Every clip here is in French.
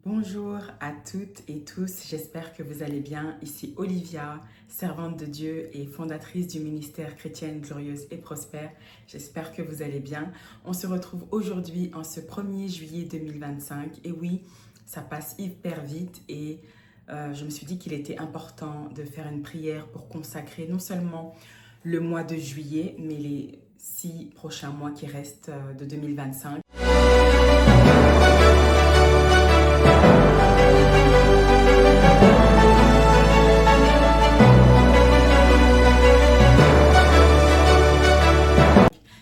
Bonjour à toutes et tous, j'espère que vous allez bien. Ici Olivia, servante de Dieu et fondatrice du ministère Chrétienne Glorieuse et Prospère. J'espère que vous allez bien. On se retrouve aujourd'hui en ce 1er juillet 2025. Et oui, ça passe hyper vite et je me suis dit qu'il était important de faire une prière pour consacrer non seulement le mois de juillet, mais les 6 prochains mois qui restent de 2025.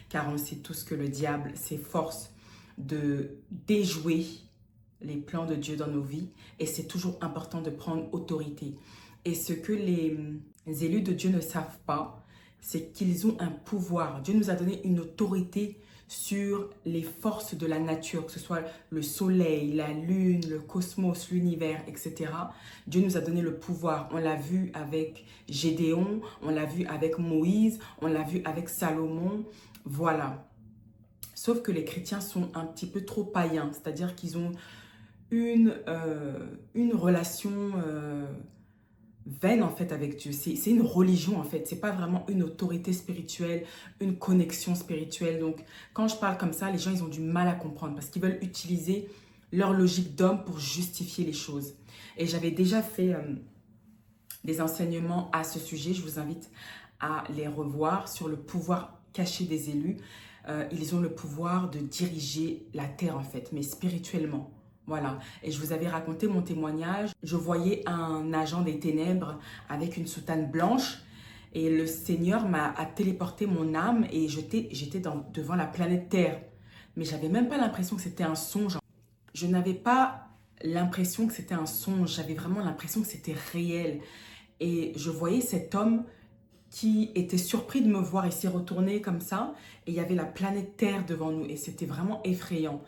Car on sait tous que le diable s'efforce de déjouer les plans de Dieu dans nos vies et c'est toujours important de prendre autorité. Et ce que les élus de Dieu ne savent pas, c'est qu'ils ont un pouvoir. Dieu nous a donné une autorité sur les forces de la nature, que ce soit le soleil, la lune, le cosmos, l'univers, etc. Dieu nous a donné le pouvoir. On l'a vu avec Gédéon, on l'a vu avec Moïse, on l'a vu avec Salomon. Voilà. Sauf que les chrétiens sont un petit peu trop païens, c'est-à-dire qu'ils ont une relation vaine en fait avec Dieu. C'est une religion en fait, c'est pas vraiment une autorité spirituelle, une connexion spirituelle. Donc quand je parle comme ça, les gens ils ont du mal à comprendre parce qu'ils veulent utiliser leur logique d'homme pour justifier les choses. Et j'avais déjà fait des enseignements à ce sujet, je vous invite à les revoir sur le pouvoir caché des élus. Ils ont le pouvoir de diriger la terre en fait, mais spirituellement. Voilà, et je vous avais raconté mon témoignage. Je voyais un agent des ténèbres avec une soutane blanche et le Seigneur m'a téléporté mon âme et j'étais devant la planète Terre. Mais j'avais même pas l'impression que c'était un songe. Je n'avais pas l'impression que c'était un songe, j'avais vraiment l'impression que c'était réel. Et je voyais cet homme qui était surpris de me voir et s'est retourné comme ça. Et il y avait la planète Terre devant nous et c'était vraiment effrayant.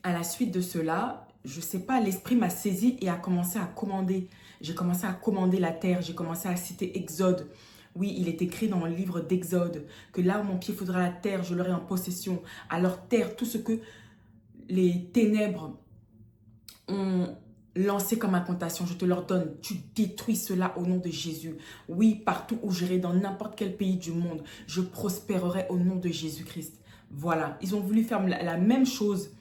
À la suite de cela, je sais pas, l'esprit m'a saisi et a commencé à commander. J'ai commencé à commander la terre, j'ai commencé à citer Exode. Oui, il est écrit dans le livre d'Exode que là où mon pied faudra la terre, je l'aurai en possession. Alors terre, tout ce que les ténèbres ont lancé comme incantation, je te leur donne. Tu détruis cela au nom de Jésus. Oui, partout où j'irai, dans n'importe quel pays du monde, je prospérerai au nom de Jésus-Christ. Voilà, ils ont voulu faire la même chose.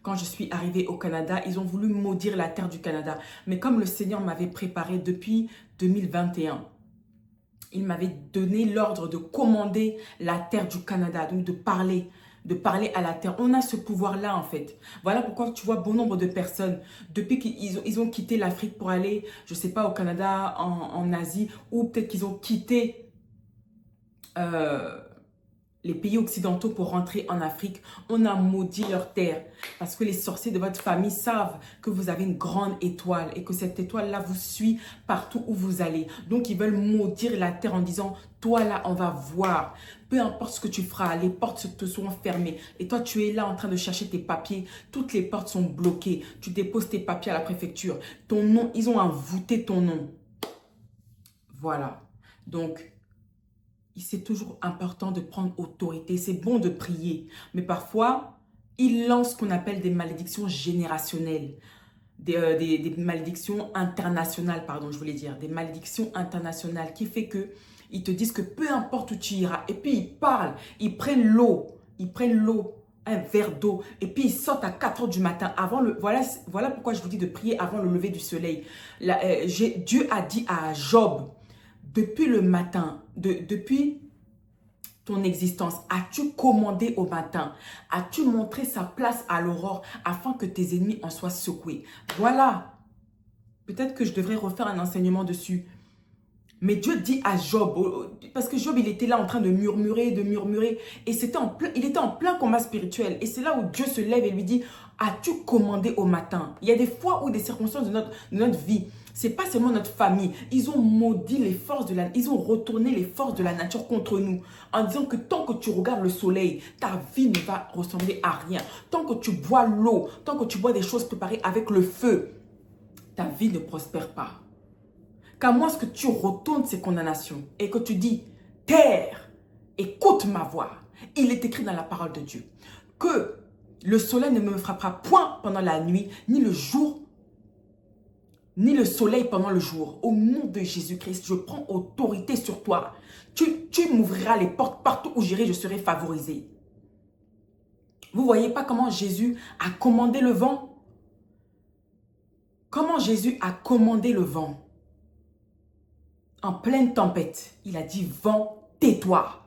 Quand je suis arrivée au Canada, ils ont voulu maudire la terre du Canada. Mais comme le Seigneur m'avait préparé depuis 2021, il m'avait donné l'ordre de commander la terre du Canada, donc de parler à la terre. On a ce pouvoir-là en fait. Voilà pourquoi tu vois bon nombre de personnes, depuis qu'ils ont quitté l'Afrique pour aller, je ne sais pas, au Canada, en Asie, ou peut-être qu'ils ont quitté les pays occidentaux pour rentrer en Afrique, on a maudit leur terre. Parce que les sorciers de votre famille savent que vous avez une grande étoile et que cette étoile-là vous suit partout où vous allez. Donc, ils veulent maudire la terre en disant, toi là, on va voir. Peu importe ce que tu feras, les portes te seront fermées. Et toi, tu es là en train de chercher tes papiers. Toutes les portes sont bloquées. Tu déposes tes papiers à la préfecture. Ton nom, ils ont envoûté ton nom. Voilà. Donc, c'est toujours important de prendre autorité. C'est bon de prier. Mais parfois, il lance ce qu'on appelle des malédictions générationnelles. Des malédictions internationales, pardon, je voulais dire. Des malédictions internationales qui fait que ils te disent que peu importe où tu iras. Et puis, ils parlent. Ils prennent l'eau. Ils prennent l'eau. Un verre d'eau. Et puis, ils sortent à 4 heures du matin. Voilà pourquoi je vous dis de prier avant le lever du soleil. Dieu a dit à Job, depuis le matin, depuis ton existence, as-tu commandé au matin? As-tu montré sa place à l'aurore afin que tes ennemis en soient secoués? Voilà. Peut-être que je devrais refaire un enseignement dessus. Mais Dieu dit à Job, parce que Job, il était là en train de murmurer, et il était en plein combat spirituel. Et c'est là où Dieu se lève et lui dit, as-tu commandé au matin? Il y a des fois où des circonstances de notre vie, c'est pas seulement notre famille. Ils ont maudit les forces ils ont retourné les forces de la nature contre nous. En disant que tant que tu regardes le soleil, ta vie ne va ressembler à rien. Tant que tu bois l'eau, tant que tu bois des choses préparées avec le feu, ta vie ne prospère pas. Qu'à moins que tu retournes ces condamnations et que tu dis, terre, écoute ma voix. Il est écrit dans la parole de Dieu que Le soleil ne me frappera point pendant la nuit, ni le jour, ni le soleil pendant le jour. Au nom de Jésus-Christ, je prends autorité sur toi. Tu m'ouvriras les portes partout où j'irai, je serai favorisé. Vous ne voyez pas comment Jésus a commandé le vent? Comment Jésus a commandé le vent? En pleine tempête, il a dit vent, tais-toi.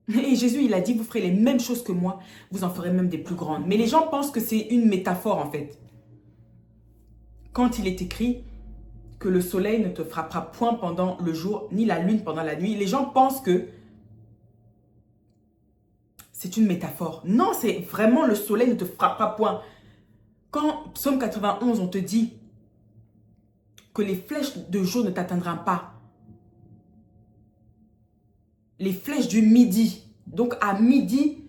Et Jésus, il a dit, vous ferez les mêmes choses que moi, vous en ferez même des plus grandes. Mais les gens pensent que c'est une métaphore en fait. Quand il est écrit que le soleil ne te frappera point pendant le jour, ni la lune pendant la nuit, les gens pensent que c'est une métaphore. Non, c'est vraiment le soleil ne te frappera point. Quand Psaume 91, on te dit que les flèches de jour ne t'atteindront pas. Les flèches du midi. Donc à midi,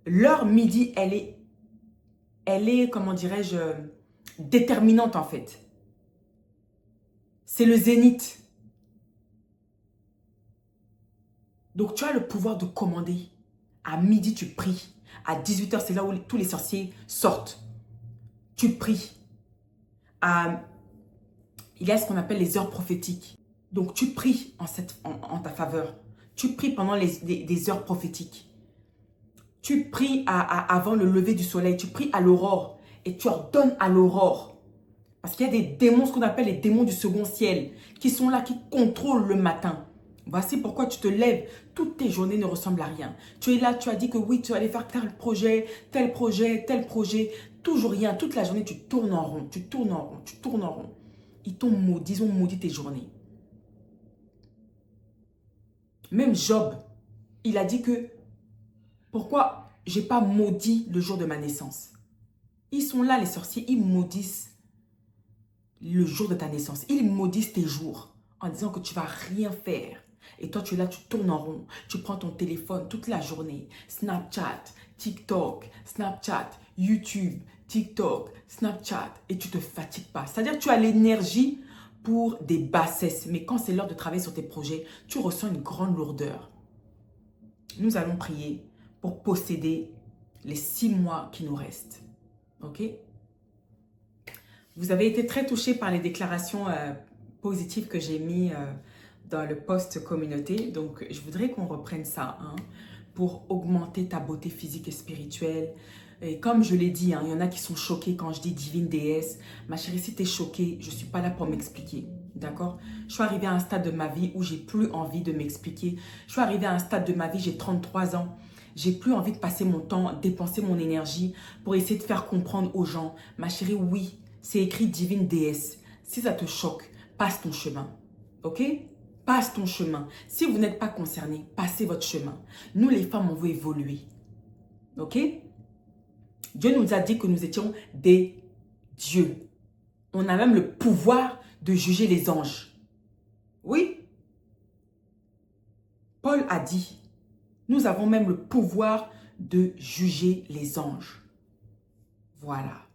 l'heure midi, elle est, comment dirais-je, déterminante en fait. C'est le zénith. Donc tu as le pouvoir de commander. À midi, tu pries. À 18h, c'est là où tous les sorciers sortent. Tu pries. Il y a ce qu'on appelle les heures prophétiques. Donc tu pries en ta faveur. Tu pries pendant des heures prophétiques. Tu pries avant le lever du soleil. Tu pries à l'aurore. Et tu ordonnes à l'aurore. Parce qu'il y a des démons, ce qu'on appelle les démons du second ciel, qui sont là, qui contrôlent le matin. Voici pourquoi tu te lèves. Toutes tes journées ne ressemblent à rien. Tu es là, tu as dit que oui, tu allais faire tel projet, tel projet, tel projet. Toujours rien. Toute la journée, tu tournes en rond. Tu tournes en rond. Tu tournes en rond. Ils t'ont maudit, ils ont maudit tes journées. Même Job, il a dit que pourquoi j'ai pas maudit le jour de ma naissance. Ils sont là, les sorciers, ils maudissent le jour de ta naissance. Ils maudissent tes jours en disant que tu vas rien faire. Et toi, tu es là, tu tournes en rond. Tu prends ton téléphone toute la journée. Snapchat, TikTok, Snapchat, YouTube, TikTok, Snapchat. Et tu ne te fatigues pas. C'est-à-dire que tu as l'énergie pour des bassesses. Mais quand c'est l'heure de travailler sur tes projets, tu ressens une grande lourdeur. Nous allons prier pour posséder les 6 mois qui nous restent. Ok? Vous avez été très touchés par les déclarations positives que j'ai mis dans le post communauté. Donc, je voudrais qu'on reprenne ça pour augmenter ta beauté physique et spirituelle. Et comme je l'ai dit, il y en a qui sont choqués quand je dis divine déesse. Ma chérie, si tu es choquée, je ne suis pas là pour m'expliquer. D'accord? Je suis arrivée à un stade de ma vie où j'ai plus envie de m'expliquer. Je suis arrivée à un stade de ma vie, j'ai 33 ans. J'ai plus envie de passer mon temps, dépenser mon énergie pour essayer de faire comprendre aux gens. Ma chérie, oui, c'est écrit divine déesse. Si ça te choque, passe ton chemin. Ok? Passe ton chemin. Si vous n'êtes pas concerné, passez votre chemin. Nous, les femmes, on veut évoluer. Ok? Dieu nous a dit que nous étions des dieux. On a même le pouvoir de juger les anges. Oui? Paul a dit, nous avons même le pouvoir de juger les anges. Voilà.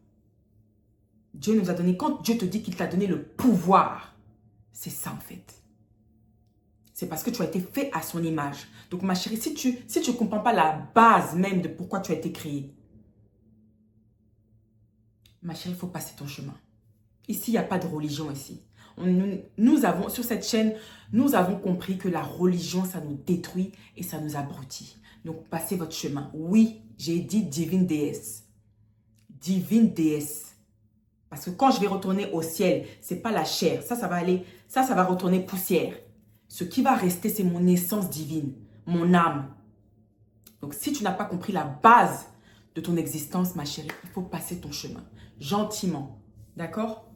Dieu nous a donné, quand Dieu te dit qu'il t'a donné le pouvoir, c'est ça en fait. C'est parce que tu as été fait à son image. Donc ma chérie, si tu ne comprends pas la base même de pourquoi tu as été créée, ma chérie, il faut passer ton chemin. Ici, il n'y a pas de religion ici. Nous avons, sur cette chaîne, nous avons compris que la religion, ça nous détruit et ça nous abrutit. Donc, passez votre chemin. Oui, j'ai dit divine déesse. Divine déesse. Parce que quand je vais retourner au ciel, ce n'est pas la chair. Ça va aller, ça va retourner poussière. Ce qui va rester, c'est mon essence divine, mon âme. Donc, si tu n'as pas compris la base de ton existence, ma chérie, il faut passer ton chemin. Gentiment. D'accord?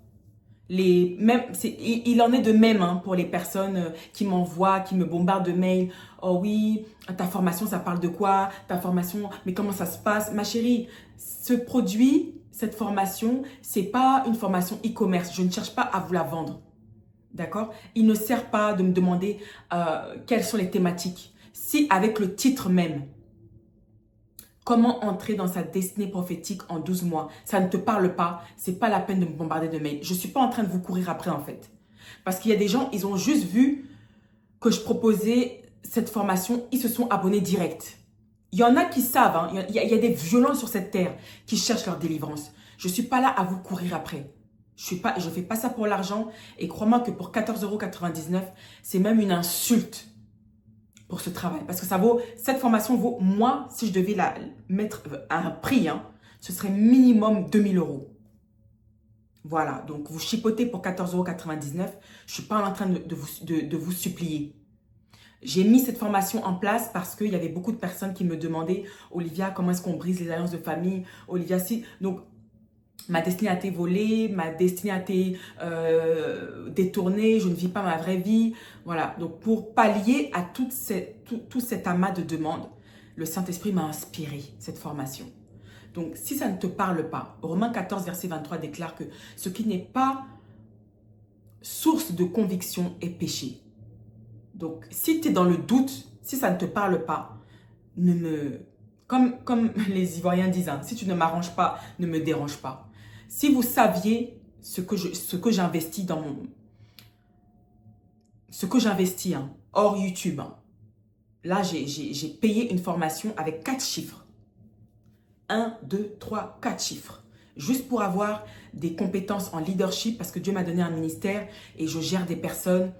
Il en est de même pour les personnes qui m'envoient, qui me bombardent de mails. Oh oui, ta formation, ça parle de quoi? Ta formation, mais comment ça se passe? Ma chérie, ce produit, cette formation, c'est pas une formation e-commerce. Je ne cherche pas à vous la vendre. D'accord? Il ne sert pas de me demander quelles sont les thématiques. Si avec le titre même, comment entrer dans sa destinée prophétique en 12 mois, ça ne te parle pas, c'est pas la peine de me bombarder de mails. Je ne suis pas en train de vous courir après en fait. Parce qu'il y a des gens, ils ont juste vu que je proposais cette formation, ils se sont abonnés direct. Il y en a qui savent, hein, il y a des violents sur cette terre qui cherchent leur délivrance. Je ne suis pas là à vous courir après. Je ne fais pas ça pour l'argent. Et crois-moi que pour 14,99 €, c'est même une insulte pour ce travail. Parce que cette formation vaut, moi, si je devais la mettre à un prix, hein, ce serait minimum 2000 €. Voilà, donc vous chipotez pour 14,99 €. Je ne suis pas en train de vous supplier. J'ai mis cette formation en place parce qu'il y avait beaucoup de personnes qui me demandaient « Olivia, comment est-ce qu'on brise les alliances de famille ?» Olivia, si... Donc, ma destinée a été volée, ma destinée a été détournée, je ne vis pas ma vraie vie. Voilà, donc pour pallier à tout cet amas de demandes, le Saint-Esprit m'a inspiré cette formation. Donc, si ça ne te parle pas, Romains 14, verset 23 déclare que ce qui n'est pas source de conviction est péché. Donc, si tu es dans le doute, si ça ne te parle pas, comme les Ivoiriens disent, hein, si tu ne m'arranges pas, ne me dérange pas. Si vous saviez ce que j'investis dans mon... Ce que j'investis, hein, hors YouTube, hein, là, j'ai payé une formation avec 4 chiffres. 1, 2, 3, 4 chiffres. Juste pour avoir des compétences en leadership, parce que Dieu m'a donné un ministère et je gère des personnes.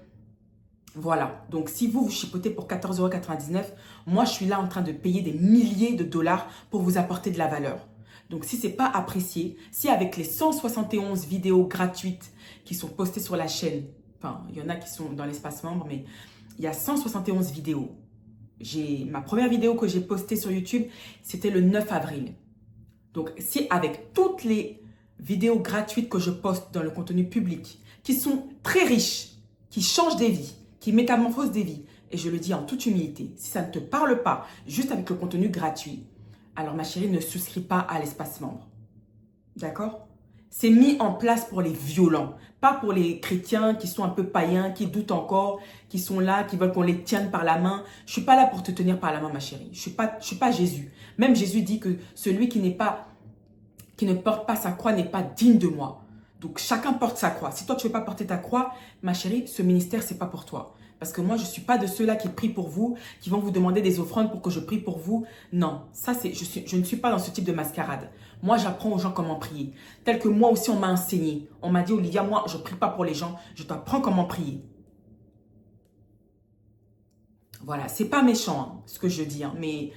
Voilà, donc si vous chipotez pour 14,99 €, moi je suis là en train de payer des milliers de dollars pour vous apporter de la valeur. Donc si ce n'est pas apprécié, si avec les 171 vidéos gratuites qui sont postées sur la chaîne, enfin il y en a qui sont dans l'espace membre, mais il y a 171 vidéos. Ma première vidéo que j'ai postée sur YouTube, c'était le 9 avril. Donc si avec toutes les vidéos gratuites que je poste dans le contenu public, qui sont très riches, qui changent des vies, qui métamorphose des vies. Et je le dis en toute humilité, si ça ne te parle pas, juste avec le contenu gratuit, alors ma chérie, ne souscris pas à l'espace membre. D'accord? C'est mis en place pour les violents, pas pour les chrétiens qui sont un peu païens, qui doutent encore, qui sont là, qui veulent qu'on les tienne par la main. Je ne suis pas là pour te tenir par la main, ma chérie. Je suis pas Jésus. Même Jésus dit que celui qui ne porte pas sa croix n'est pas digne de moi. Donc, chacun porte sa croix. Si toi, tu ne veux pas porter ta croix, ma chérie, ce ministère, ce n'est pas pour toi. Parce que moi, je ne suis pas de ceux-là qui prient pour vous, qui vont vous demander des offrandes pour que je prie pour vous. Non, je ne suis pas dans ce type de mascarade. Moi, j'apprends aux gens comment prier. Tel que moi aussi, on m'a enseigné. On m'a dit, Olivia, moi, je ne prie pas pour les gens. Je t'apprends comment prier. Voilà, ce n'est pas méchant, hein, ce que je dis. Hein, mais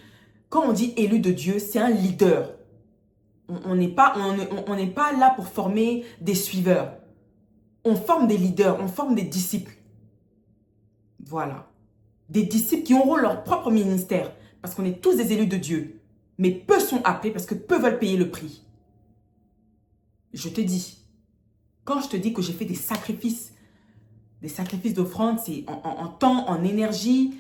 quand on dit élu de Dieu, c'est un leader. On n'est pas là pour former des suiveurs. On forme des leaders, on forme des disciples. Voilà. Des disciples qui auront leur propre ministère. Parce qu'on est tous des élus de Dieu. Mais peu sont appelés parce que peu veulent payer le prix. Je te dis, quand je te dis que j'ai fait des sacrifices d'offrande, c'est en temps, en énergie,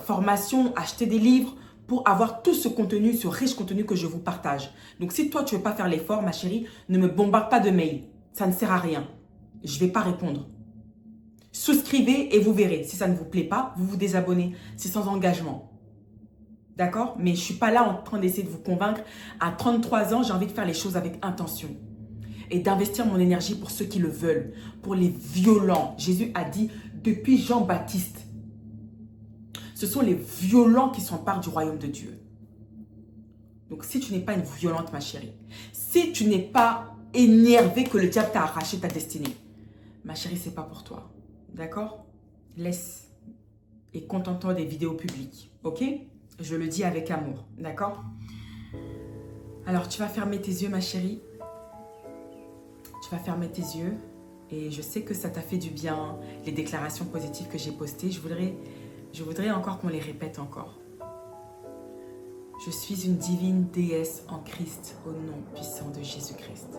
formation, acheter des livres, pour avoir tout ce contenu, ce riche contenu que je vous partage. Donc, si toi, tu ne veux pas faire l'effort, ma chérie, ne me bombarde pas de mails. Ça ne sert à rien. Je ne vais pas répondre. Souscrivez et vous verrez. Si ça ne vous plaît pas, vous vous désabonnez. C'est sans engagement. D'accord? Mais je ne suis pas là en train d'essayer de vous convaincre. À 33 ans, j'ai envie de faire les choses avec intention. Et d'investir mon énergie pour ceux qui le veulent. Pour les violents. Jésus a dit, depuis Jean-Baptiste, ce sont les violents qui s'emparent du royaume de Dieu. Donc, si tu n'es pas une violente, ma chérie, si tu n'es pas énervé que le diable t'a arraché ta destinée, ma chérie, ce n'est pas pour toi. D'accord? Laisse et contente-toi des vidéos publiques. Ok? Je le dis avec amour. D'accord? Alors, tu vas fermer tes yeux, ma chérie. Tu vas fermer tes yeux. Et je sais que ça t'a fait du bien, les déclarations positives que j'ai postées. Je voudrais encore qu'on les répète encore. Je suis une divine déesse en Christ au nom puissant de Jésus-Christ.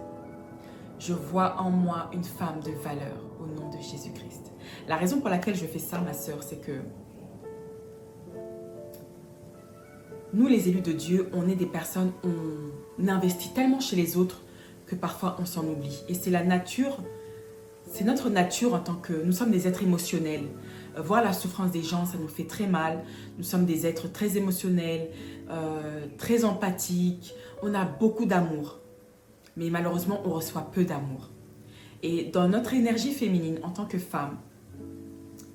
Je vois en moi une femme de valeur au nom de Jésus-Christ. La raison pour laquelle je fais ça, ma sœur, c'est que nous, les élus de Dieu, on est des personnes, on investit tellement chez les autres que parfois on s'en oublie. Et c'est la nature, c'est notre nature en tant que... Nous sommes des êtres émotionnels. Voir la souffrance des gens, ça nous fait très mal. Nous sommes des êtres très émotionnels, très empathiques. On a beaucoup d'amour. Mais malheureusement, on reçoit peu d'amour. Et dans notre énergie féminine, en tant que femme,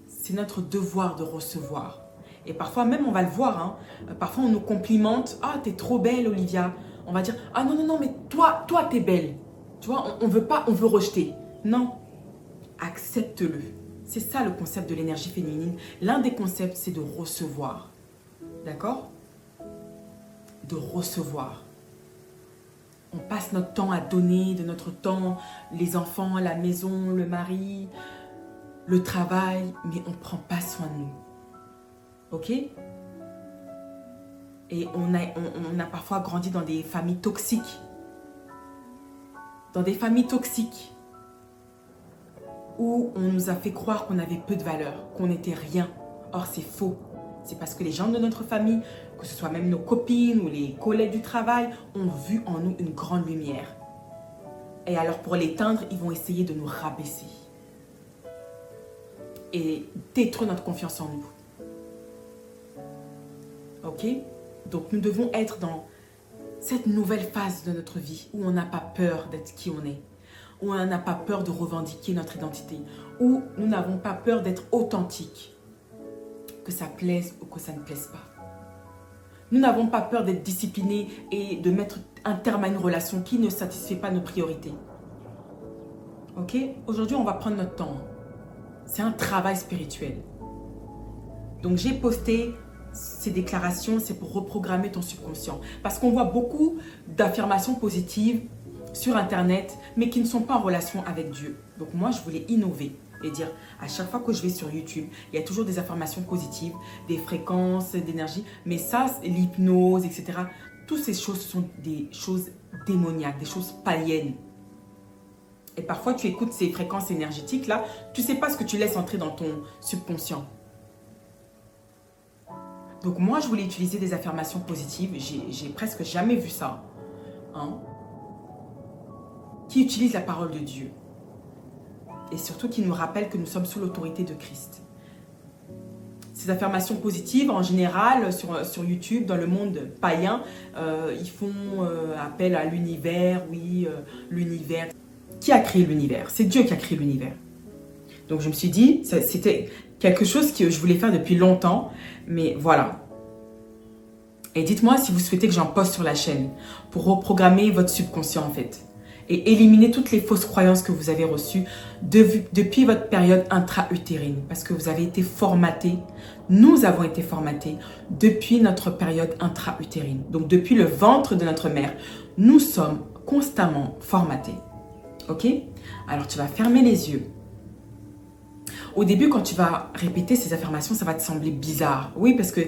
c'est notre devoir de recevoir. Et parfois même, on va le voir, hein, parfois on nous complimente. Ah, t'es trop belle, Olivia. On va dire, ah non, non, non, mais toi, t'es belle. Tu vois, on veut pas, on veut rejeter. Non, accepte-le. C'est ça le concept de l'énergie féminine. L'un des concepts, c'est de recevoir. D'accord? De recevoir. On passe notre temps à donner de notre temps, les enfants, la maison, le mari, le travail, mais on ne prend pas soin de nous. Ok? Et on a parfois grandi dans des familles toxiques. Dans des familles toxiques où on nous a fait croire qu'on avait peu de valeur, qu'on n'était rien. Or, c'est faux. C'est parce que les gens de notre famille, que ce soit même nos copines ou les collègues du travail, ont vu en nous une grande lumière. Et alors, pour l'éteindre, ils vont essayer de nous rabaisser. Et détruire notre confiance en nous. Ok? Donc, nous devons être dans cette nouvelle phase de notre vie où on n'a pas peur d'être qui on est. Où on n'a pas peur de revendiquer notre identité. Où nous n'avons pas peur d'être authentiques. Que ça plaise ou que ça ne plaise pas. Nous n'avons pas peur d'être disciplinés et de mettre un terme à une relation qui ne satisfait pas nos priorités. Ok? Aujourd'hui, on va prendre notre temps. C'est un travail spirituel. Donc, j'ai posté ces déclarations, c'est pour reprogrammer ton subconscient. Parce qu'on voit beaucoup d'affirmations positives sur Internet, mais qui ne sont pas en relation avec Dieu. Donc, moi, je voulais innover. Et dire, à chaque fois que je vais sur YouTube, il y a toujours des affirmations positives, des fréquences d'énergie. Mais ça, l'hypnose, etc. Toutes ces choses sont des choses démoniaques, des choses païennes. Et parfois, tu écoutes ces fréquences énergétiques-là, tu ne sais pas ce que tu laisses entrer dans ton subconscient. Donc moi, je voulais utiliser des affirmations positives. J'ai presque jamais vu ça. Hein, qui utilise la parole de Dieu. Et surtout qui nous rappelle que nous sommes sous l'autorité de Christ. Ces affirmations positives, en général, sur YouTube, dans le monde païen, ils font appel à l'univers, oui, l'univers. Qui a créé l'univers? C'est Dieu qui a créé l'univers. Donc je me suis dit, c'était quelque chose que je voulais faire depuis longtemps, mais voilà. Et dites-moi si vous souhaitez que j'en poste sur la chaîne, pour reprogrammer votre subconscient en fait. Et éliminer toutes les fausses croyances que vous avez reçues depuis votre période intra-utérine. Parce que vous avez été formatés, nous avons été formatés depuis notre période intra-utérine. Donc depuis le ventre de notre mère, nous sommes constamment formatés. Ok? Alors tu vas fermer les yeux. Au début, quand tu vas répéter ces affirmations, ça va te sembler bizarre. Oui, parce que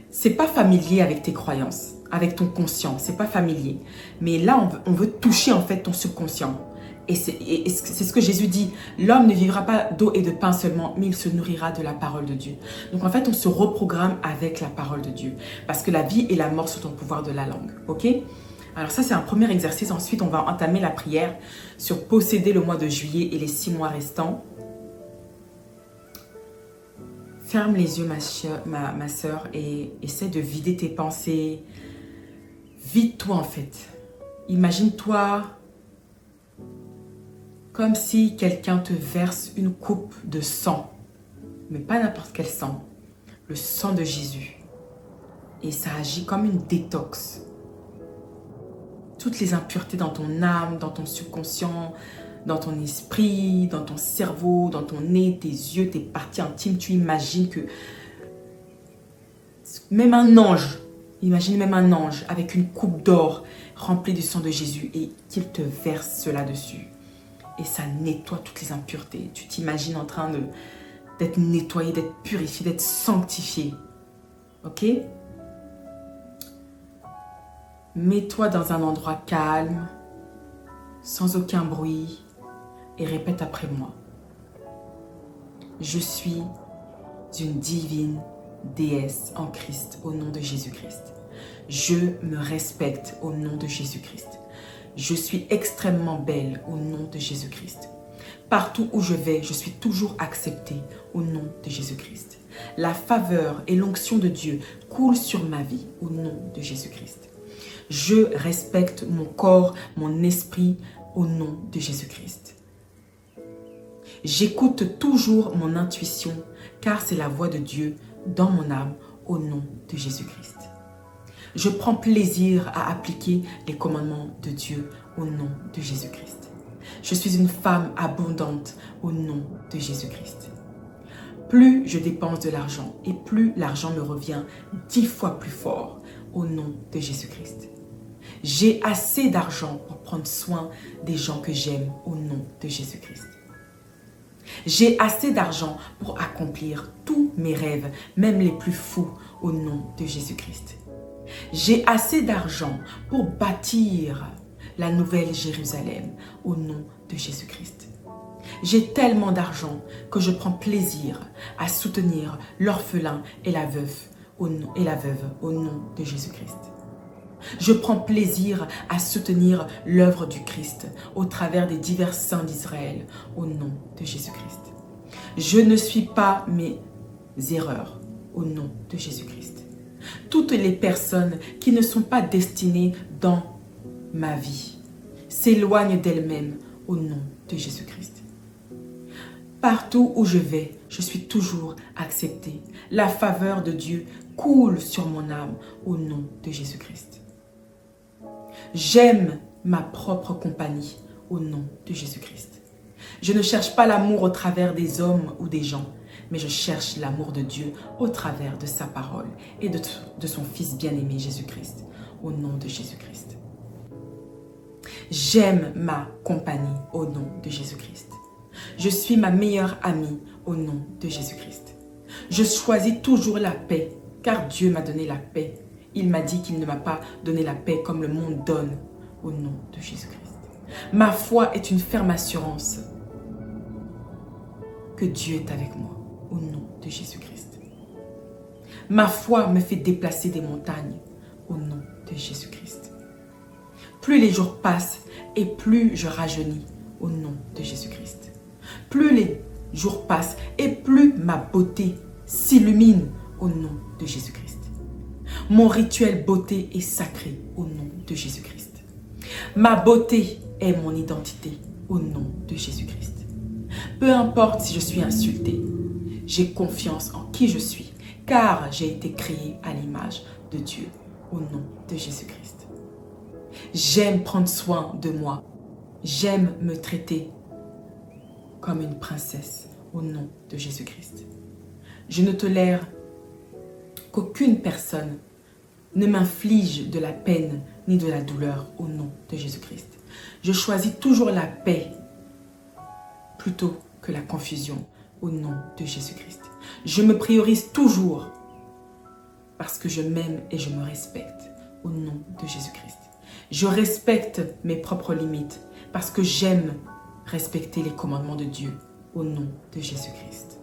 c'est pas familier avec tes croyances, avec ton conscient, c'est pas familier. Mais là, on veut toucher en fait ton subconscient. Et c'est ce que Jésus dit, l'homme ne vivra pas d'eau et de pain seulement, mais il se nourrira de la parole de Dieu. Donc en fait, on se reprogramme avec la parole de Dieu. Parce que la vie et la mort sont au pouvoir de la langue. Ok? Alors ça, c'est un premier exercice. Ensuite, on va entamer la prière sur posséder le mois de juillet et les 6 mois restants. Ferme les yeux, ma soeur, et essaie de vider tes pensées. Vide-toi, en fait. Imagine-toi comme si quelqu'un te verse une coupe de sang. Mais pas n'importe quel sang. Le sang de Jésus. Et ça agit comme une détox. Toutes les impuretés dans ton âme, dans ton subconscient, dans ton esprit, dans ton cerveau, dans ton nez, tes yeux, tes parties intimes, tu imagines que même un ange, imagine même un ange avec une coupe d'or remplie du sang de Jésus et qu'il te verse cela dessus. Et ça nettoie toutes les impuretés. Tu t'imagines en train d'être nettoyé, d'être purifié, d'être sanctifié. Ok? Mets-toi dans un endroit calme, sans aucun bruit. Et répète après moi. Je suis une divine déesse en Christ au nom de Jésus-Christ. Je me respecte au nom de Jésus-Christ. Je suis extrêmement belle au nom de Jésus-Christ. Partout où je vais, je suis toujours acceptée au nom de Jésus-Christ. La faveur et l'onction de Dieu coulent sur ma vie au nom de Jésus-Christ. Je respecte mon corps, mon esprit au nom de Jésus-Christ. J'écoute toujours mon intuition, car c'est la voix de Dieu dans mon âme, au nom de Jésus-Christ. Je prends plaisir à appliquer les commandements de Dieu au nom de Jésus-Christ. Je suis une femme abondante au nom de Jésus-Christ. Plus je dépense de l'argent et plus l'argent me revient 10 fois plus fort au nom de Jésus-Christ. J'ai assez d'argent pour prendre soin des gens que j'aime au nom de Jésus-Christ. J'ai assez d'argent pour accomplir tous mes rêves, même les plus fous, au nom de Jésus-Christ. J'ai assez d'argent pour bâtir la nouvelle Jérusalem au nom de Jésus-Christ. J'ai tellement d'argent que je prends plaisir à soutenir l'orphelin et la veuve au nom de Jésus-Christ. Je prends plaisir à soutenir l'œuvre du Christ au travers des divers saints d'Israël au nom de Jésus-Christ. Je ne suis pas mes erreurs au nom de Jésus-Christ. Toutes les personnes qui ne sont pas destinées dans ma vie s'éloignent d'elles-mêmes au nom de Jésus-Christ. Partout où je vais, je suis toujours acceptée. La faveur de Dieu coule sur mon âme au nom de Jésus-Christ. J'aime ma propre compagnie au nom de Jésus-Christ. Je ne cherche pas l'amour au travers des hommes ou des gens, mais je cherche l'amour de Dieu au travers de sa parole et de son Fils bien-aimé Jésus-Christ, au nom de Jésus-Christ. J'aime ma compagnie au nom de Jésus-Christ. Je suis ma meilleure amie au nom de Jésus-Christ. Je choisis toujours la paix, car Dieu m'a donné la paix. Il m'a dit qu'il ne m'a pas donné la paix comme le monde donne au nom de Jésus-Christ. Ma foi est une ferme assurance que Dieu est avec moi au nom de Jésus-Christ. Ma foi me fait déplacer des montagnes au nom de Jésus-Christ. Plus les jours passent et plus je rajeunis au nom de Jésus-Christ. Plus les jours passent et plus ma beauté s'illumine au nom de Jésus-Christ. Mon rituel beauté est sacré au nom de Jésus-Christ. Ma beauté est mon identité au nom de Jésus-Christ. Peu importe si je suis insultée, j'ai confiance en qui je suis, car j'ai été créée à l'image de Dieu au nom de Jésus-Christ. J'aime prendre soin de moi. J'aime me traiter comme une princesse au nom de Jésus-Christ. Je ne tolère qu'aucune personne ne m'inflige de la peine ni de la douleur au nom de Jésus-Christ. Je choisis toujours la paix plutôt que la confusion au nom de Jésus-Christ. Je me priorise toujours parce que je m'aime et je me respecte au nom de Jésus-Christ. Je respecte mes propres limites parce que j'aime respecter les commandements de Dieu au nom de Jésus-Christ.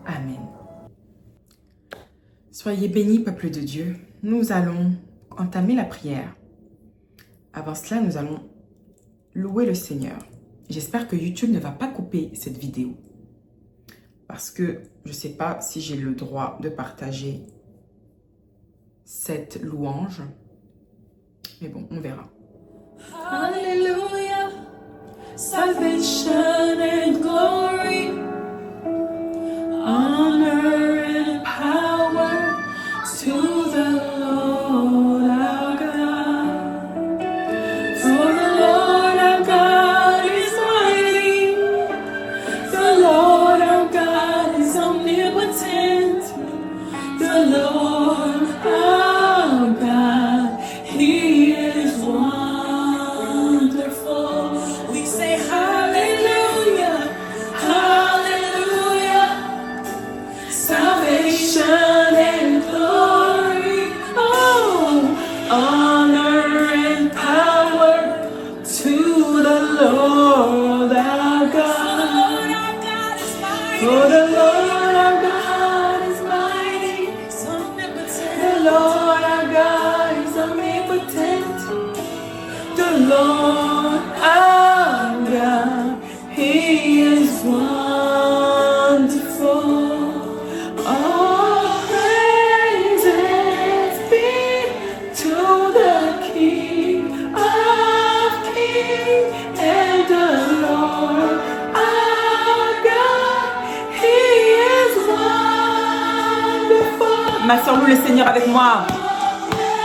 Amen. Soyez bénis, peuple de Dieu. Nous allons entamer la prière. Avant cela, nous allons louer le Seigneur. J'espère que YouTube ne va pas couper cette vidéo. Parce que je ne sais pas si j'ai le droit de partager cette louange. Mais bon, on verra. Hallelujah, salvation and glory, honor and power to the Lord our God. For the Lord our God is mighty, the Lord our God is omnipotent, the Lord our God, He is wonderful. We say hallelujah, hallelujah, salvation and glory, oh, honor and power to the Lord our God. For the Lord our God is mighty, the Lord our God is omnipotent, the Lord our God, He is wonderful. All praises be to the King of Kings and the Lord our God, He is wonderful. Acclamation, loue le Seigneur avec moi.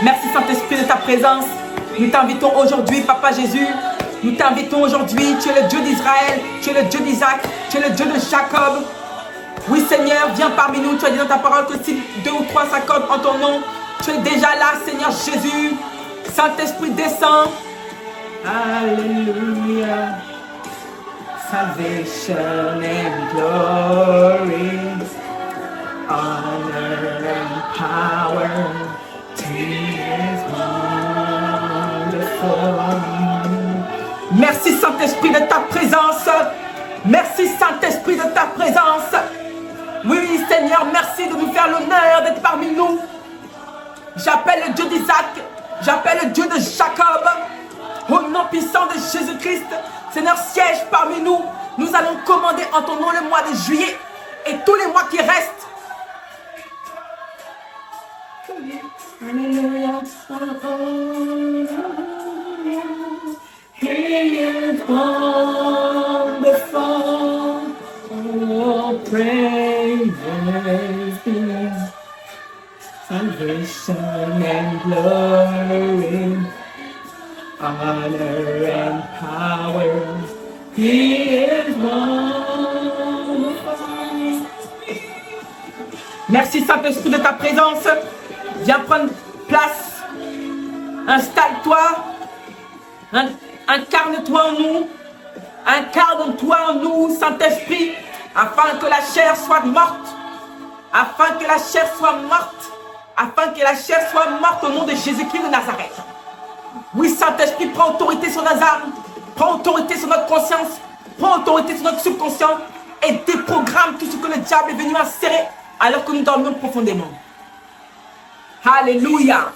Merci Saint-Esprit de ta présence. Nous t'invitons aujourd'hui, Papa Jésus. Nous t'invitons aujourd'hui. Tu es le Dieu d'Israël. Tu es le Dieu d'Isaac. Tu es le Dieu de Jacob. Oui Seigneur, viens parmi nous. Tu as dit dans ta parole que si 2 ou 3 s'accordent en ton nom, tu es déjà là, Seigneur Jésus. Saint-Esprit descend. Alléluia. Salvation and glory, honor and power, is wonderful. Merci Saint-Esprit de ta présence. Merci Saint-Esprit de ta présence. Oui Seigneur, merci de nous faire l'honneur d'être parmi nous. J'appelle le Dieu d'Isaac, j'appelle le Dieu de Jacob. Au nom puissant de Jésus-Christ, Seigneur, siège parmi nous. Nous allons commander en ton nom le mois de juillet et tous les mois qui restent. Alléluia. He is wonderful. Oh, praise be. Salvation and glory, honor and power. He is wonderful. Merci Saint-Esprit de ta présence. Viens prendre place. Installe-toi. Incarne-toi en nous. Incarne-toi en nous, Saint-Esprit, afin que la chair soit morte. Afin que la chair soit morte. Afin que la chair soit morte au nom de Jésus-Christ de Nazareth. Oui, Saint-Esprit, prends autorité sur nos âmes. Prends autorité sur notre conscience. Prends autorité sur notre subconscient. Et déprogramme tout ce que le diable est venu insérer alors que nous dormions profondément. Hallelujah.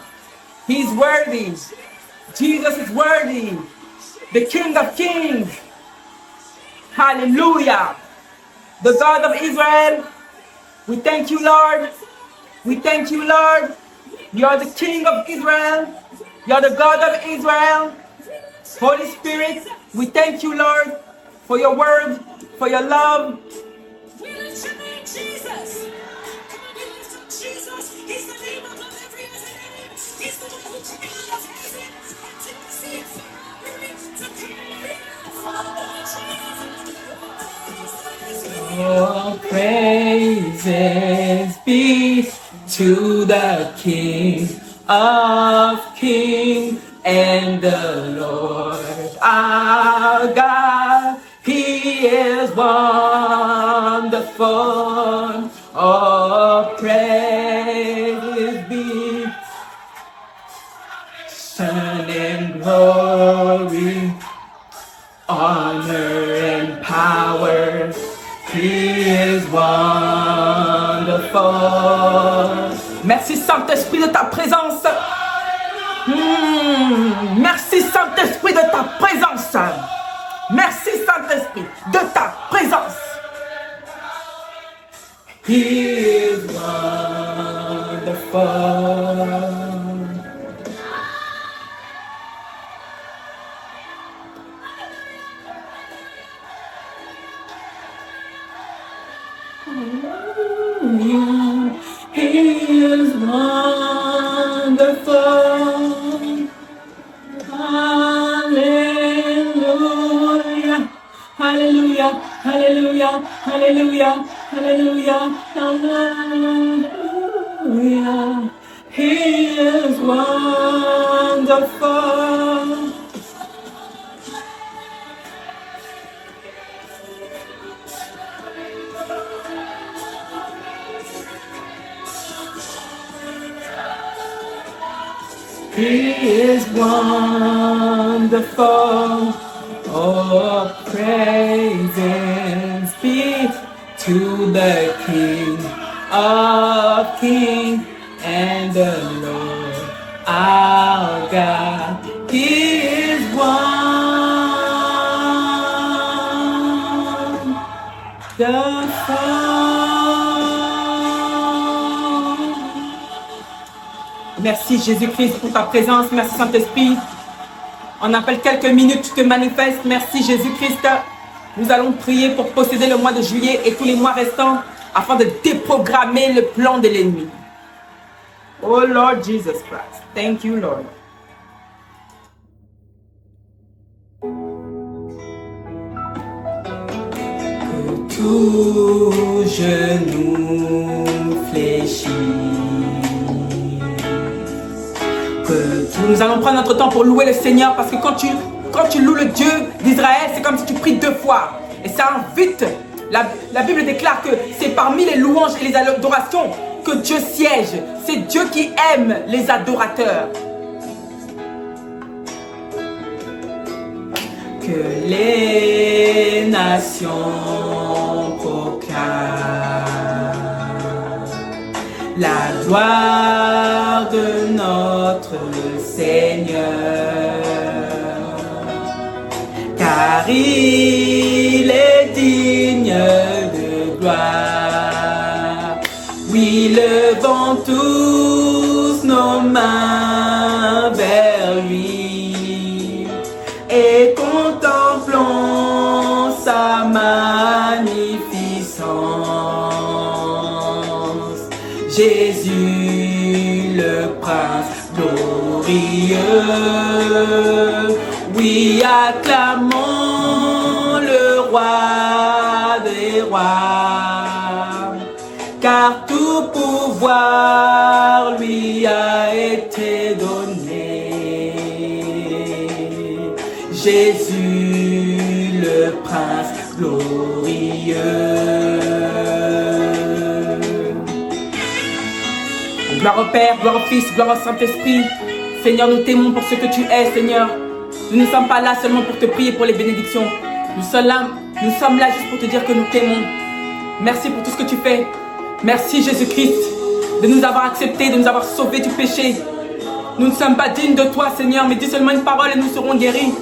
He is worthy. Jesus is worthy. The King of Kings. Hallelujah. The God of Israel. We thank you, Lord. We thank you, Lord. You are the King of Israel. You are the God of Israel. Holy Spirit, we thank you, Lord, for your word, for your love. We lift your name, Jesus. Come on, we lift up Jesus. He's the name above every other name. He's the one who created heaven and to see Oh, praises be to the King of Kings and the Lord our God. He is wonderful. Oh, praises be, son and glory, honor and power. He is wonderful. Merci Saint-Esprit de ta présence. Merci Saint-Esprit de ta présence. Merci Saint-Esprit de ta présence. He is wonderful. He is wonderful. Hallelujah. Hallelujah. Hallelujah. Hallelujah. Hallelujah. Hallelujah. He is wonderful. He is wonderful. Oh, praises be to the King of Kings and the Lord our God. He is wonderful. Merci Jésus-Christ pour ta présence. Merci Saint-Esprit. On appelle quelques minutes, tu te manifestes. Merci Jésus-Christ. Nous allons prier pour posséder le mois de juillet et tous les mois restants afin de déprogrammer le plan de l'ennemi. Oh Lord Jesus Christ. Thank you, Lord. Que tout genou fléchisse. Nous allons prendre notre temps pour louer le Seigneur, parce que quand tu loues le Dieu d'Israël, c'est comme si tu pries 2 fois. Et ça invite, la Bible déclare que c'est parmi les louanges et les adorations que Dieu siège. C'est Dieu qui aime les adorateurs. Que les nations proclament la gloire de notre Seigneur, car il est digne de gloire. Oui, levons tous nos mains vers lui et contemplons sa magnificence. Jésus, le prince glorieux, oui, acclamons le roi des rois, car tout pouvoir lui a été donné. Jésus, le prince glorieux. Gloire au Père, gloire au Fils, gloire au Saint-Esprit. Seigneur, nous t'aimons pour ce que tu es, Seigneur. Nous ne sommes pas là seulement pour te prier pour les bénédictions. Nous sommes là juste pour te dire que nous t'aimons. Merci pour tout ce que tu fais. Merci Jésus-Christ de nous avoir acceptés, de nous avoir sauvés du péché. Nous ne sommes pas dignes de toi, Seigneur, mais dis seulement une parole et nous serons guéris.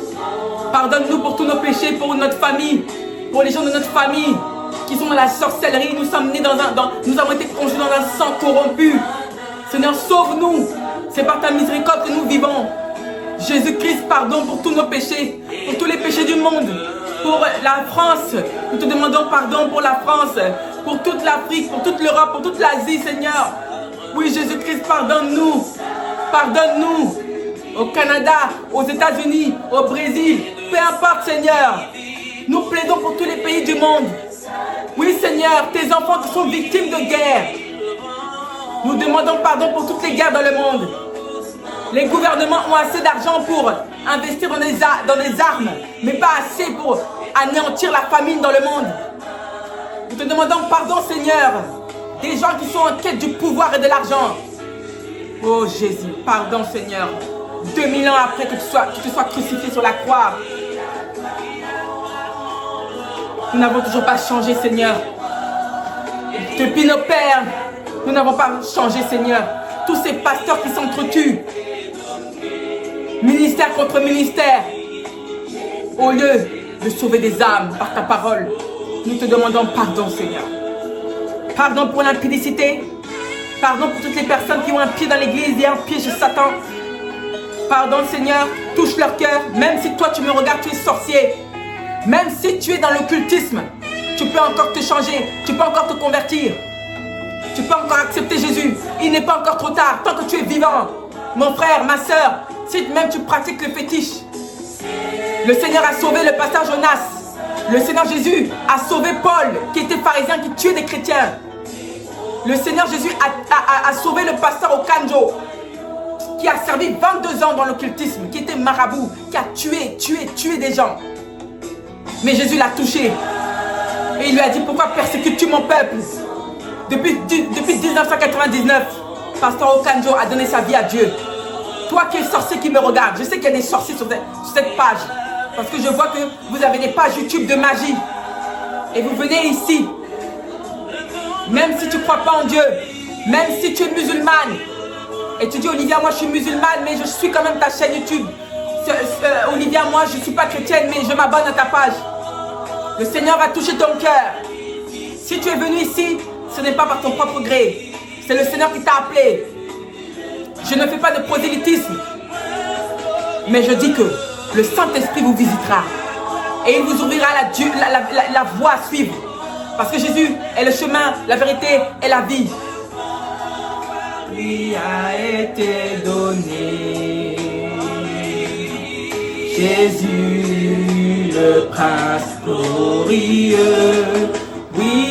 Pardonne-nous pour tous nos péchés, pour notre famille, pour les gens de notre famille qui sont dans la sorcellerie. Nous sommes nés nous avons été plongés dans un sang corrompu. Seigneur, sauve-nous. C'est par ta miséricorde que nous vivons. Jésus-Christ, pardon pour tous nos péchés, pour tous les péchés du monde, pour la France. Nous te demandons pardon pour la France, pour toute l'Afrique, pour toute l'Europe, pour toute l'Asie, Seigneur. Oui, Jésus-Christ, pardonne-nous. Pardonne-nous. Au Canada, aux États-Unis, au Brésil, peu importe, Seigneur. Nous plaidons pour tous les pays du monde. Oui, Seigneur, tes enfants qui sont victimes de guerre. Nous demandons pardon pour toutes les guerres dans le monde. Les gouvernements ont assez d'argent pour investir dans les armes, mais pas assez pour anéantir la famine dans le monde. Nous te demandons pardon, Seigneur, des gens qui sont en quête du pouvoir et de l'argent. Oh Jésus, pardon, Seigneur. 2000 ans après que tu te sois crucifié sur la croix, nous n'avons toujours pas changé, Seigneur. Depuis nos pères, nous n'avons pas changé, Seigneur. Tous ces pasteurs qui s'entretuent, ministère contre ministère, au lieu de sauver des âmes par ta parole, nous te demandons pardon, Seigneur. Pardon pour l'impudicité. Pardon pour toutes les personnes qui ont un pied dans l'église et un pied chez Satan. Pardon, Seigneur, touche leur cœur. Même si toi tu me regardes, tu es sorcier. Même si tu es dans l'occultisme, tu peux encore te changer. Tu peux encore te convertir. Tu peux encore accepter Jésus. Il n'est pas encore trop tard, tant que tu es vivant. Mon frère, ma soeur, si même tu pratiques le fétiche. Le Seigneur a sauvé le pasteur Jonas. Le Seigneur Jésus a sauvé Paul, qui était pharisien, qui tuait des chrétiens. Le Seigneur Jésus a sauvé le pasteur Okanjo, qui a servi 22 ans dans l'occultisme, qui était marabout, qui a tué des gens. Mais Jésus l'a touché. Et il lui a dit, pourquoi persécutes-tu mon peuple? Depuis 1999, pasteur Okanjo a donné sa vie à Dieu. Toi qui es sorcier qui me regarde, je sais qu'il y a des sorciers sur cette page. Parce que je vois que vous avez des pages YouTube de magie. Et vous venez ici. Même si tu ne crois pas en Dieu, même si tu es musulmane, et tu dis, Olivia, moi je suis musulmane, mais je suis quand même ta chaîne YouTube. Olivia, moi je ne suis pas chrétienne, mais je m'abonne à ta page. Le Seigneur va toucher ton cœur. Si tu es venu ici, ce n'est pas par ton propre gré. C'est le Seigneur qui t'a appelé. Je ne fais pas de prosélytisme. Mais je dis que le Saint-Esprit vous visitera. Et il vous ouvrira la voie à suivre. Parce que Jésus est le chemin, la vérité et la vie. lui a été donné. Jésus, le prince glorieux, oui.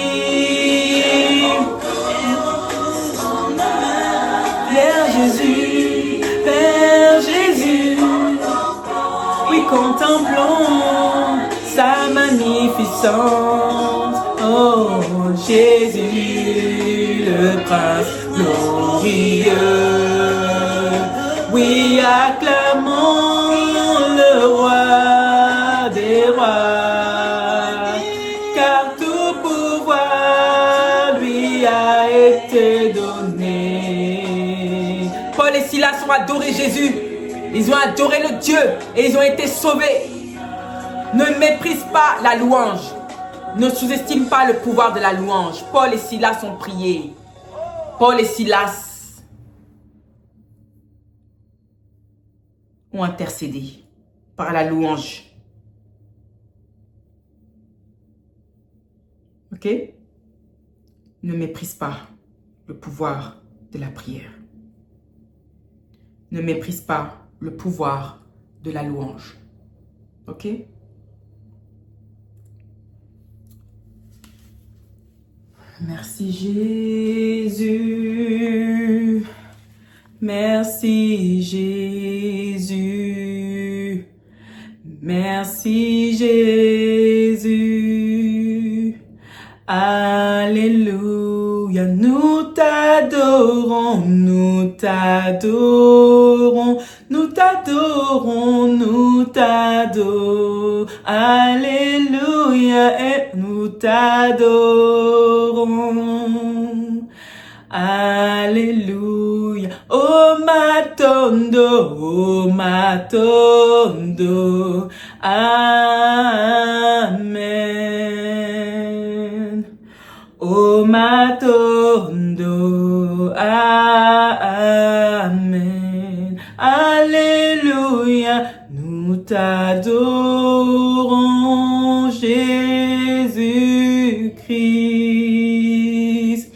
Père Jésus, oui, contemplons sa magnificence. Oh, Jésus, le prince glorieux, oui, acclamons le roi des rois, car tout pouvoir lui a été donné. Paul et Silas ont adoré Jésus. Ils ont adoré le Dieu et ils ont été sauvés. Ne méprise pas la louange. Ne sous-estime pas le pouvoir de la louange. Paul et Silas ont prié. Paul et Silas ont intercédé par la louange. Ok? Ne méprise pas le pouvoir de la prière. Ne méprise pas le pouvoir de la louange. Ok? Merci Jésus. Merci Jésus. Merci Jésus. Alléluia. Nous t'adorons, nous t'adorons, nous t'adorons, nous t'adorons. Alléluia. Et nous t'adorons. Alléluia. Oh matondo, oh matondo. Amen. Oh matondo. Amen. Alléluia. Nous t'adorons, Jésus-Christ.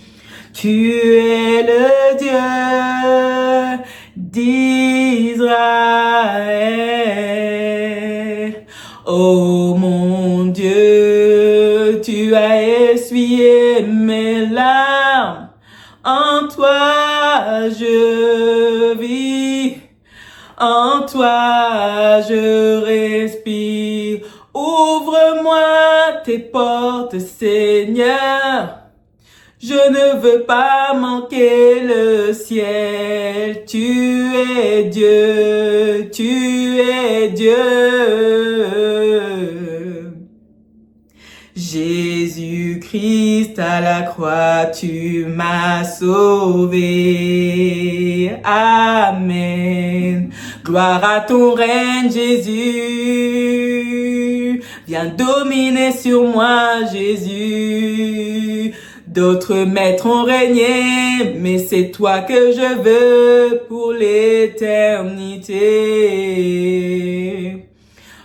Tu es le Dieu d'Israël. Oh mon Dieu, tu as essuyé mes larmes. En toi je vis, en toi je respire. Ouvre-moi tes portes, Seigneur. Je ne veux pas manquer le ciel. Tu es Dieu, tu es Dieu. Jésus-Christ à la croix, tu m'as sauvé. Amen. Gloire à ton règne, Jésus. Viens dominer sur moi, Jésus. D'autres maîtres ont régné, mais c'est toi que je veux pour l'éternité.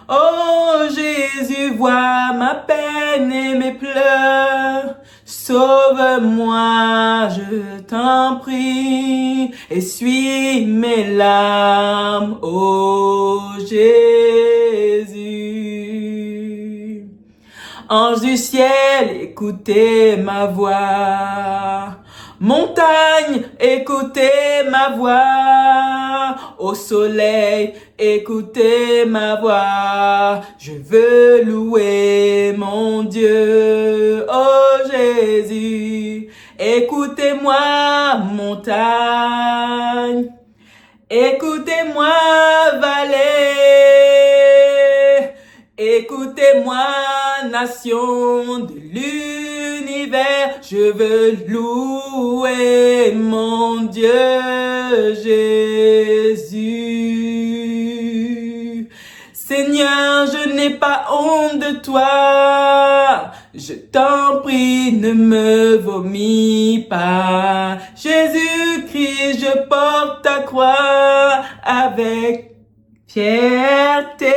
Oh Jésus, vois ma peine et mes pleurs. Sauve-moi, je t'en prie. Essuie mes larmes, oh Jésus. Ange du ciel, écoutez ma voix. Montagne, écoutez ma voix. Au soleil, écoutez ma voix. Je veux louer mon Dieu, oh Jésus. Écoutez-moi, montagne. Écoutez-moi, vallée. Écoutez-moi, nation de l'univers, je veux louer mon Dieu Jésus. Seigneur, je n'ai pas honte de toi, je t'en prie, ne me vomis pas. Jésus-Christ, je porte ta croix avec fierté.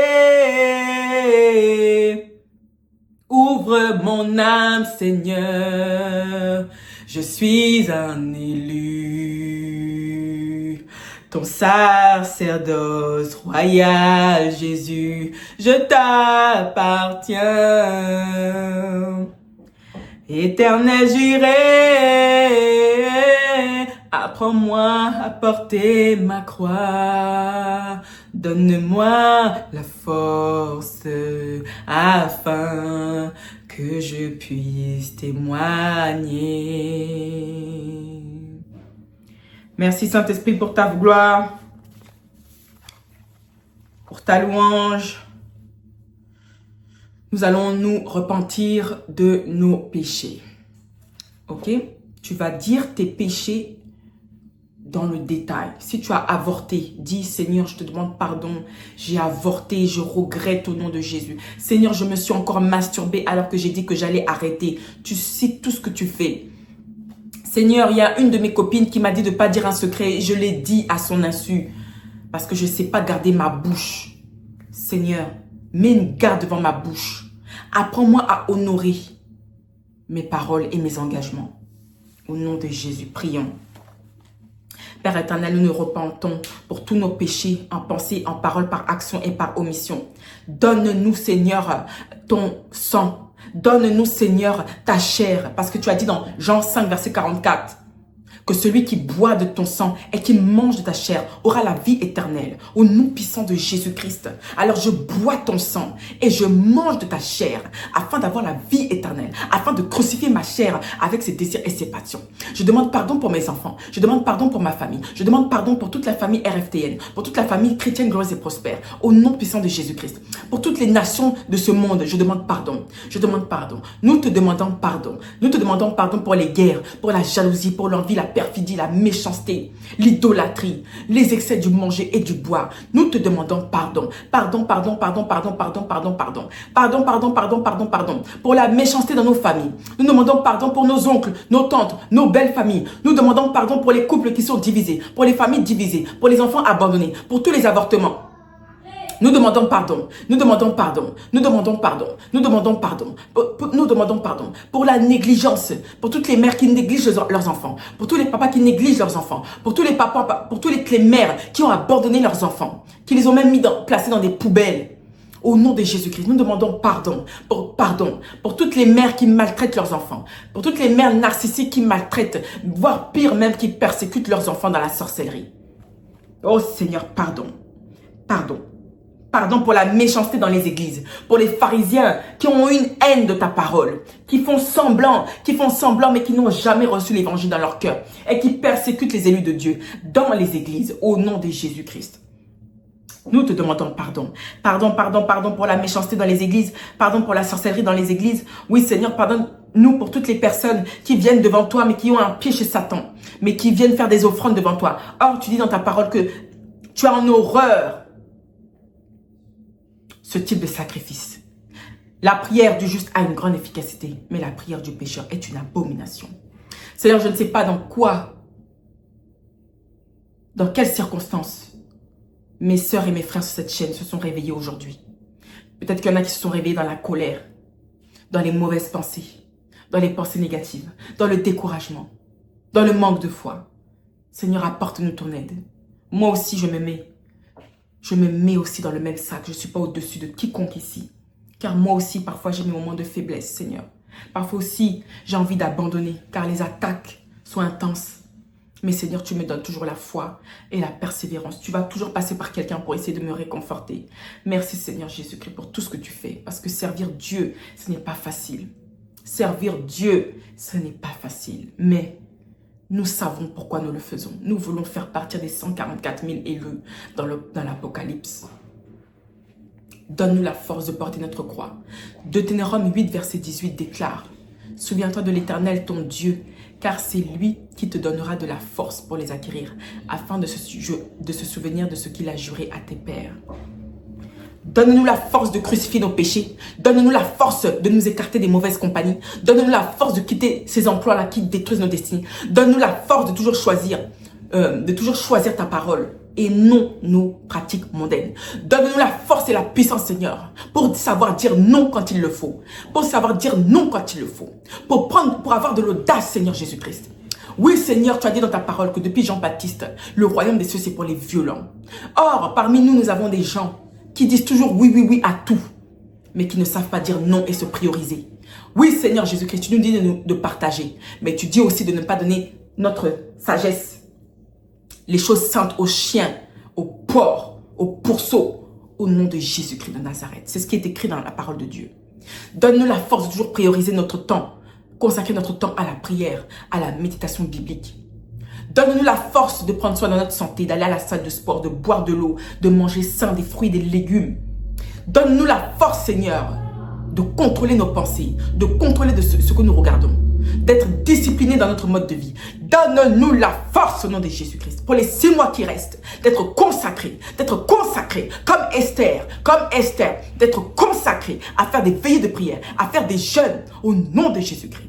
Ouvre mon âme, Seigneur. Je suis un élu, ton sacerdoce royal, Jésus, je t'appartiens. Éternel juré, apprends-moi à porter ma croix. Donne-moi la force afin que je puisse témoigner. Merci Saint-Esprit pour ta gloire, pour ta louange. Nous allons nous repentir de nos péchés. Ok? Tu vas dire tes péchés dans le détail. Si tu as avorté, dis Seigneur, je te demande pardon. J'ai avorté, je regrette au nom de Jésus. Seigneur, je me suis encore masturbée alors que j'ai dit que j'allais arrêter. Tu sais tout ce que tu fais. Seigneur, il y a une de mes copines qui m'a dit de ne pas dire un secret. Et je l'ai dit à son insu. Parce que je ne sais pas garder ma bouche. Seigneur, mets une garde devant ma bouche. Apprends-moi à honorer mes paroles et mes engagements. Au nom de Jésus, prions. Père éternel, nous nous repentons pour tous nos péchés, en pensée, en parole, par action et par omission. Donne-nous, Seigneur, ton sang. Donne-nous, Seigneur, ta chair. Parce que tu as dit dans Jean 5, verset 44, que celui qui boit de ton sang et qui mange de ta chair aura la vie éternelle. Au nom puissant de Jésus-Christ. Alors je bois ton sang et je mange de ta chair afin d'avoir la vie éternelle, afin de crucifier ma chair avec ses désirs et ses passions. Je demande pardon pour mes enfants. Je demande pardon pour ma famille. Je demande pardon pour toute la famille RFTN, pour toute la famille chrétienne, glorieuse et prospère. Au nom puissant de Jésus-Christ. Pour toutes les nations de ce monde, je demande pardon. Je demande pardon. Nous te demandons pardon. Nous te demandons pardon pour les guerres, pour la jalousie, pour l'envie, la perfidie, la méchanceté, l'idolâtrie, les excès du manger et du boire. Nous te demandons pardon. Pardon, pardon, pardon, pardon, pardon, pardon, pardon. Pardon, pardon, pardon, pardon, pardon. Pour la méchanceté dans nos familles. Nous demandons pardon pour nos oncles, nos tantes, nos belles familles. Nous demandons pardon pour les couples qui sont divisés, pour les familles divisées, pour les enfants abandonnés, pour tous les avortements. Nous demandons pardon, nous demandons pardon, nous demandons pardon, nous demandons pardon, nous demandons pardon pour la négligence, pour toutes les mères qui négligent leurs enfants, pour tous les papas qui négligent leurs enfants, pour tous les papas, pour toutes les mères qui ont abandonné leurs enfants, qui les ont même placés dans des poubelles. Au nom de Jésus-Christ, nous demandons pardon pour toutes les mères qui maltraitent leurs enfants, pour toutes les mères narcissiques qui maltraitent, voire pire même qui persécutent leurs enfants dans la sorcellerie. Oh Seigneur, pardon, pardon. Pardon pour la méchanceté dans les églises, pour les pharisiens qui ont une haine de ta parole, qui font semblant mais qui n'ont jamais reçu l'évangile dans leur cœur et qui persécutent les élus de Dieu dans les églises au nom de Jésus-Christ. Nous te demandons pardon. Pardon pour la méchanceté dans les églises, pardon pour la sorcellerie dans les églises. Oui Seigneur, pardonne-nous pour toutes les personnes qui viennent devant toi mais qui ont un pied chez Satan, mais qui viennent faire des offrandes devant toi. Or, tu dis dans ta parole que tu as en horreur ce type de sacrifice. La prière du juste a une grande efficacité, mais la prière du pécheur est une abomination. Seigneur, je ne sais pas dans quelles circonstances mes sœurs et mes frères sur cette chaîne se sont réveillés aujourd'hui. Peut-être qu'il y en a qui se sont réveillés dans la colère, dans les mauvaises pensées, dans les pensées négatives, dans le découragement, dans le manque de foi. Seigneur, apporte-nous ton aide. Moi aussi, je me mets aussi dans le même sac. Je ne suis pas au-dessus de quiconque ici. Car moi aussi, parfois, j'ai mes moments de faiblesse, Seigneur. Parfois aussi, j'ai envie d'abandonner, car les attaques sont intenses. Mais Seigneur, tu me donnes toujours la foi et la persévérance. Tu vas toujours passer par quelqu'un pour essayer de me réconforter. Merci Seigneur Jésus-Christ pour tout ce que tu fais. Parce que servir Dieu, ce n'est pas facile. Servir Dieu, ce n'est pas facile. Mais nous savons pourquoi nous le faisons. Nous voulons faire partir des 144 000 élus dans l'Apocalypse. Donne-nous la force de porter notre croix. Deutéronome 8, verset 18 déclare « Souviens-toi de l'Éternel, ton Dieu, car c'est lui qui te donnera de la force pour les acquérir, afin de se souvenir de ce qu'il a juré à tes pères. » Donne-nous la force de crucifier nos péchés. Donne-nous la force de nous écarter des mauvaises compagnies. Donne-nous la force de quitter ces emplois-là qui détruisent nos destinées. Donne-nous la force de toujours choisir ta parole et non nos pratiques mondaines. Donne-nous la force et la puissance, Seigneur, pour savoir dire non quand il le faut, pour savoir dire non quand il le faut, pour avoir de l'audace, Seigneur Jésus-Christ. Oui, Seigneur, tu as dit dans ta parole que depuis Jean-Baptiste, le royaume des cieux, c'est pour les violents. Or, parmi nous, nous avons des gens qui disent toujours oui, oui, oui à tout, mais qui ne savent pas dire non et se prioriser. Oui, Seigneur Jésus-Christ, tu nous dis de partager, mais tu dis aussi de ne pas donner notre sagesse, les choses saintes aux chiens, aux porcs, aux pourceaux, au nom de Jésus-Christ de Nazareth. C'est ce qui est écrit dans la parole de Dieu. Donne-nous la force de toujours prioriser notre temps, consacrer notre temps à la prière, à la méditation biblique. Donne-nous la force de prendre soin de notre santé, d'aller à la salle de sport, de boire de l'eau, de manger sain, des fruits, des légumes. Donne-nous la force, Seigneur, de contrôler nos pensées, de contrôler ce que nous regardons, d'être disciplinés dans notre mode de vie. Donne-nous la force au nom de Jésus-Christ pour les 6 mois qui restent, d'être consacrés comme Esther, d'être consacrés à faire des veillées de prière, à faire des jeûnes au nom de Jésus-Christ.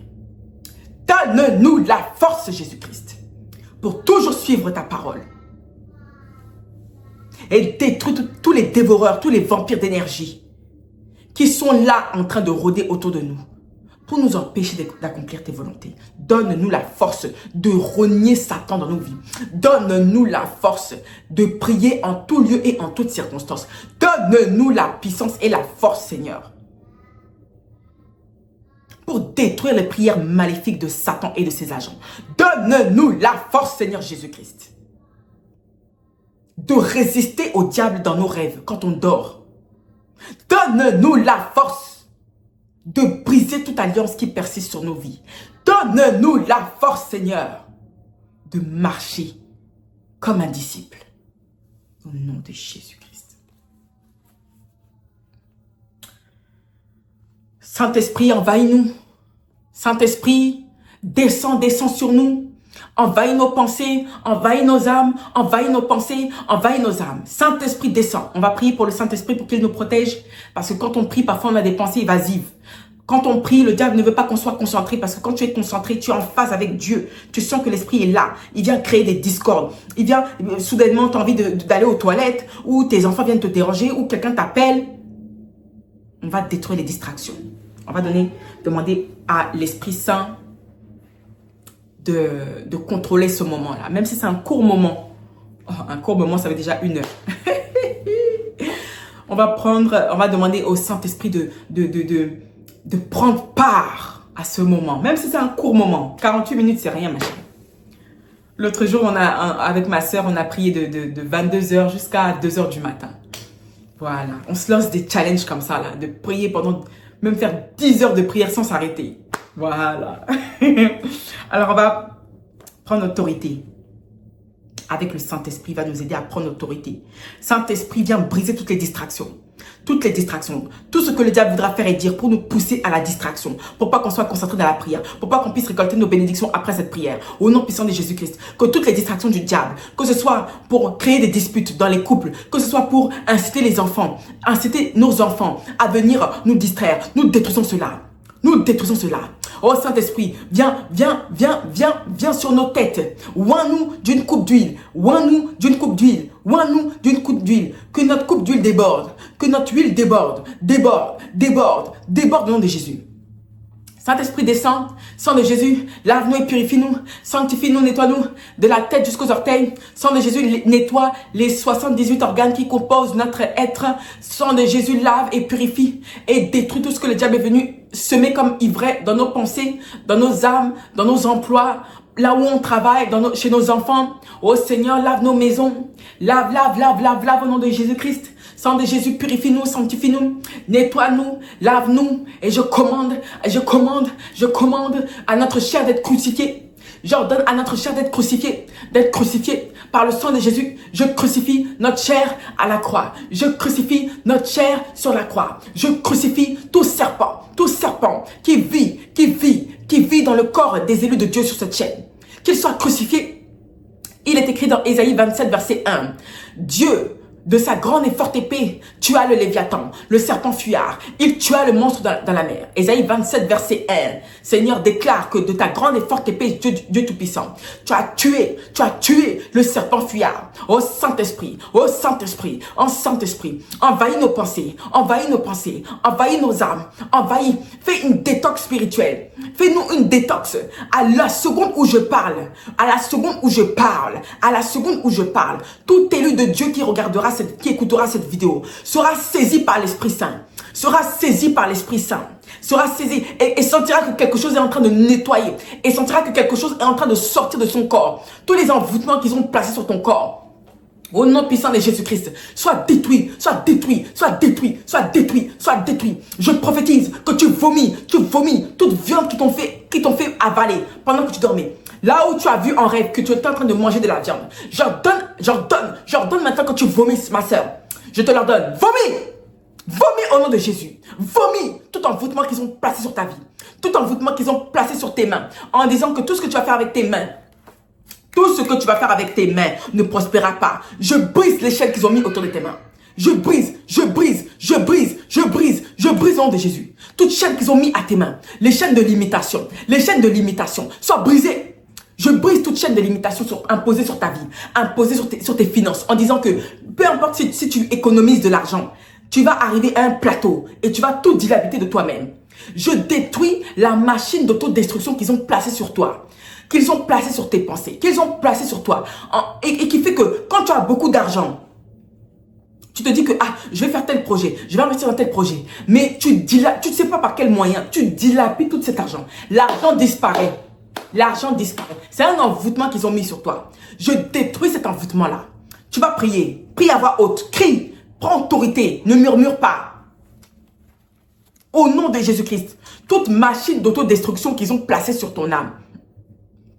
Donne-nous la force, Jésus-Christ, pour toujours suivre ta parole et détruire tous les dévoreurs, tous les vampires d'énergie qui sont là en train de rôder autour de nous pour nous empêcher d'accomplir tes volontés. Donne-nous la force de rogner Satan dans nos vies. Donne-nous la force de prier en tout lieu et en toutes circonstances. Donne-nous la puissance et la force, Seigneur, pour détruire les prières maléfiques de Satan et de ses agents. Donne-nous la force, Seigneur Jésus-Christ, de résister au diable dans nos rêves quand on dort. Donne-nous la force de briser toute alliance qui persiste sur nos vies. Donne-nous la force, Seigneur, de marcher comme un disciple. Au nom de Jésus-Christ. Saint-Esprit, envahis-nous. Saint-Esprit, descends sur nous. Envahis nos pensées, envahis nos âmes, envahis nos pensées, envahis nos âmes. Saint-Esprit, descend. On va prier pour le Saint-Esprit pour qu'il nous protège. Parce que quand on prie, parfois on a des pensées évasives. Quand on prie, le diable ne veut pas qu'on soit concentré. Parce que quand tu es concentré, tu es en phase avec Dieu. Tu sens que l'Esprit est là. Il vient créer des discordes. Il vient, soudainement, tu as envie d'aller aux toilettes. Ou tes enfants viennent te déranger. Ou quelqu'un t'appelle. On va détruire les distractions. On va demander à l'Esprit Saint de contrôler ce moment-là. Même si c'est un court moment. Oh, un court moment, ça fait déjà 1 heure. On va demander au Saint-Esprit de prendre part à ce moment. Même si c'est un court moment. 48 minutes, c'est rien, ma chérie. L'autre jour, avec ma soeur, on a prié de 22h jusqu'à 2h du matin. Voilà. On se lance des challenges comme ça, là. De prier pendant, même faire 10 heures de prière sans s'arrêter. Voilà. Alors, on va prendre autorité. Avec le Saint-Esprit, il va nous aider à prendre autorité. Saint-Esprit vient briser toutes les distractions. Toutes les distractions. Tout ce que le diable voudra faire et dire pour nous pousser à la distraction. Pour pas qu'on soit concentré dans la prière. Pour pas qu'on puisse récolter nos bénédictions après cette prière. Au nom puissant de Jésus-Christ. Que toutes les distractions du diable, que ce soit pour créer des disputes dans les couples, que ce soit pour inciter les enfants, inciter nos enfants à venir nous distraire, nous détruisons cela. Nous détruisons cela. Oh Saint-Esprit, viens sur nos têtes. Oins-nous d'une coupe d'huile. Oins-nous d'une coupe d'huile. Oins-nous d'une coupe d'huile. Que notre coupe d'huile déborde. Que notre huile déborde. Déborde au nom de Jésus. Saint-Esprit, descend. Sang de Jésus, lave-nous et purifie-nous. Sanctifie-nous, nettoie-nous de la tête jusqu'aux orteils. Sang de Jésus, nettoie les 78 organes qui composent notre être. Sang de Jésus, lave et purifie et détruit tout ce que le diable est venu semer comme ivraie dans nos pensées, dans nos âmes, dans nos emplois, là où on travaille, chez nos enfants. Oh Seigneur, lave nos maisons. Lave au nom de Jésus-Christ. Sang de Jésus, purifie-nous, sanctifie-nous, nettoie-nous, lave-nous. Et je commande à notre chair d'être crucifiée. J'ordonne à notre chair d'être crucifiée par le sang de Jésus. Je crucifie notre chair à la croix. Je crucifie notre chair sur la croix. Je crucifie tout serpent qui vit dans le corps des élus de Dieu sur cette chaîne. Qu'il soit crucifié. Il est écrit dans Ésaïe 27, verset 1. Dieu De sa grande et forte épée, tu as le Léviathan, le serpent fuyard. Il tua le monstre dans la mer. Ésaïe 27, verset 1. Seigneur déclare que de ta grande et forte épée, Dieu Tout-Puissant, tu as tué le serpent fuyard. Ô Saint-Esprit, ô Saint-Esprit, ô Saint-Esprit, envahis nos pensées, envahis nos âmes, envahis. Fais une détox spirituelle. Fais-nous une détox. À la seconde où je parle, tout élu de Dieu qui écoutera cette vidéo sera saisi par l'Esprit Saint, sera saisi et sentira que quelque chose est en train de nettoyer, et sentira que quelque chose est en train de sortir de son corps. Tous les envoûtements qu'ils ont placés sur ton corps, au nom puissant de Jésus-Christ, sois détruit. Je prophétise que tu vomis toute viande qui t'ont fait avaler pendant que tu dormais. Là où tu as vu en rêve que tu étais en train de manger de la viande, j'ordonne maintenant que tu vomisses, ma soeur. Je te l'ordonne. Vomis au nom de Jésus. Vomis tout envoûtement qu'ils ont placé sur ta vie. Tout envoûtement qu'ils ont placé sur tes mains. En disant que tout ce que tu vas faire avec tes mains, ne prospérera pas. Je brise les chaînes qu'ils ont mis autour de tes mains. Je brise au nom de Jésus. Toutes chaînes qu'ils ont mis à tes mains. Les chaînes de limitation. Soient brisées. Je brise toute chaîne de limitation imposée sur ta vie, imposée sur tes finances, en disant que peu importe si tu économises de l'argent, tu vas arriver à un plateau et tu vas tout dilapider de toi-même. Je détruis la machine d'autodestruction qu'ils ont placée sur toi, qu'ils ont placée sur tes pensées, qu'ils ont placée sur toi, et qui fait que quand tu as beaucoup d'argent, tu te dis que je vais faire tel projet, je vais investir dans tel projet, mais tu ne sais pas par quel moyen, tu dilapides tout cet argent. L'argent disparaît. C'est un envoûtement qu'ils ont mis sur toi. Je détruis cet envoûtement-là. Tu vas prier. Prie à voix haute. Crie. Prends autorité. Ne murmure pas. Au nom de Jésus-Christ, toute machine d'autodestruction qu'ils ont placée sur ton âme,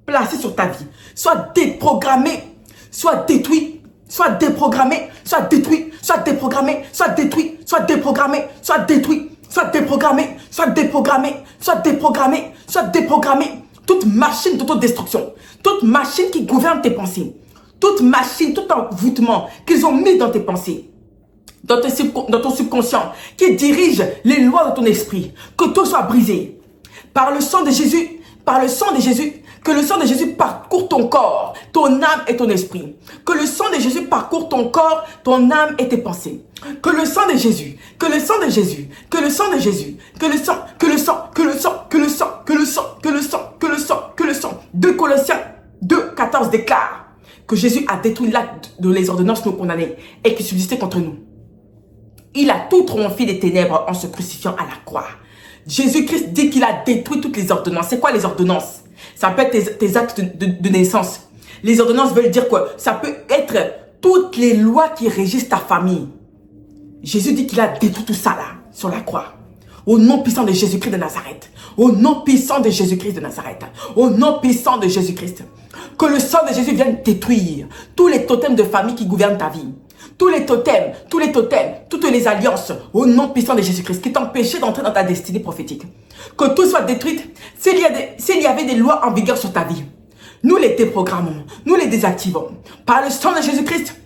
placée sur ta vie, soit déprogrammée, soit détruite, soit déprogrammée, soit détruite, soit déprogrammée, soit détruite, soit déprogrammée, soit détruite, soit déprogrammée, soit déprogrammée, soit déprogrammée, soit déprogrammée. Toute machine d'autodestruction, toute machine qui gouverne tes pensées, toute machine, tout envoûtement qu'ils ont mis dans tes pensées, dans ton subconscient, qui dirige les lois de ton esprit, que tout soit brisé. Par le sang de Jésus, que le sang de Jésus parcourt ton corps, ton âme et ton esprit. Que le sang de Jésus parcourt ton corps, ton âme et tes pensées. Que le sang de Jésus, que le sang de Jésus, que le sang de Jésus, que le sang, que le sang, que le sang, que le sang, que le sang, que le sang, que le sang, que le sang. 2 Colossiens 2:14 déclare que Jésus a détruit l'acte de les ordonnances non condamnées et qui subsistaient contre nous. Il a tout triomphé des ténèbres en se crucifiant à la croix. Jésus-Christ dit qu'il a détruit toutes les ordonnances. C'est quoi les ordonnances? Ça peut être tes actes de naissance. Les ordonnances veulent dire quoi? Ça peut être toutes les lois qui régissent ta famille. Jésus dit qu'il a détruit tout ça là, sur la croix. Au nom puissant de Jésus-Christ de Nazareth. Au nom puissant de Jésus-Christ de Nazareth. Au nom puissant de Jésus-Christ. Que le sang de Jésus vienne détruire tous les totems de famille qui gouvernent ta vie. Tous les totems, toutes les alliances, au nom puissant de Jésus-Christ, qui t'empêchaient d'entrer dans ta destinée prophétique. Que tout soit détruit. S'il y avait des lois en vigueur sur ta vie, nous les déprogrammons, nous les désactivons. Par le sang de Jésus-Christ,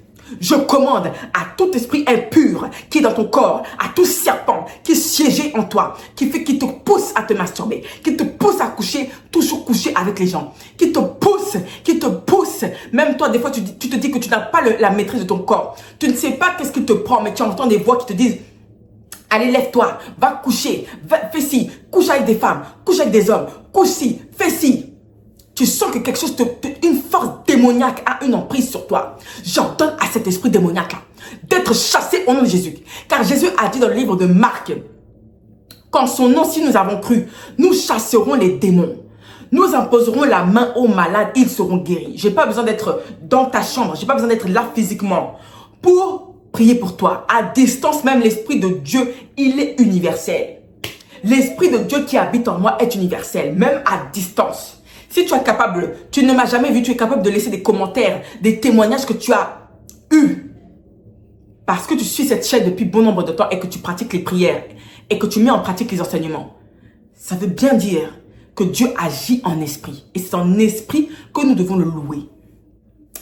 je commande à tout esprit impur qui est dans ton corps, à tout serpent qui siégeait en toi, qui te pousse à te masturber, qui te pousse à toujours coucher avec les gens, qui te pousse. Même toi, des fois, tu te dis que tu n'as pas la maîtrise de ton corps. Tu ne sais pas qu'est-ce qui te prend, mais tu entends des voix qui te disent: allez, lève-toi, va coucher, fais ci, couche avec des femmes, couche avec des hommes, couche ci, fais ci. Tu sens que quelque chose, une force démoniaque a une emprise sur toi. J'ordonne à cet esprit démoniaque d'être chassé au nom de Jésus. Car Jésus a dit dans le livre de Marc qu'en son nom, si nous avons cru, nous chasserons les démons. Nous imposerons la main aux malades, ils seront guéris. J'ai pas besoin d'être dans ta chambre, j'ai pas besoin d'être là physiquement pour prier pour toi. À distance, même l'Esprit de Dieu, il est universel. L'Esprit de Dieu qui habite en moi est universel, même à distance. Si tu es capable, tu ne m'as jamais vu, tu es capable de laisser des commentaires, des témoignages que tu as eus. Parce que tu suis cette chaîne depuis bon nombre de temps et que tu pratiques les prières et que tu mets en pratique les enseignements. Ça veut bien dire que Dieu agit en esprit. Et c'est en esprit que nous devons le louer.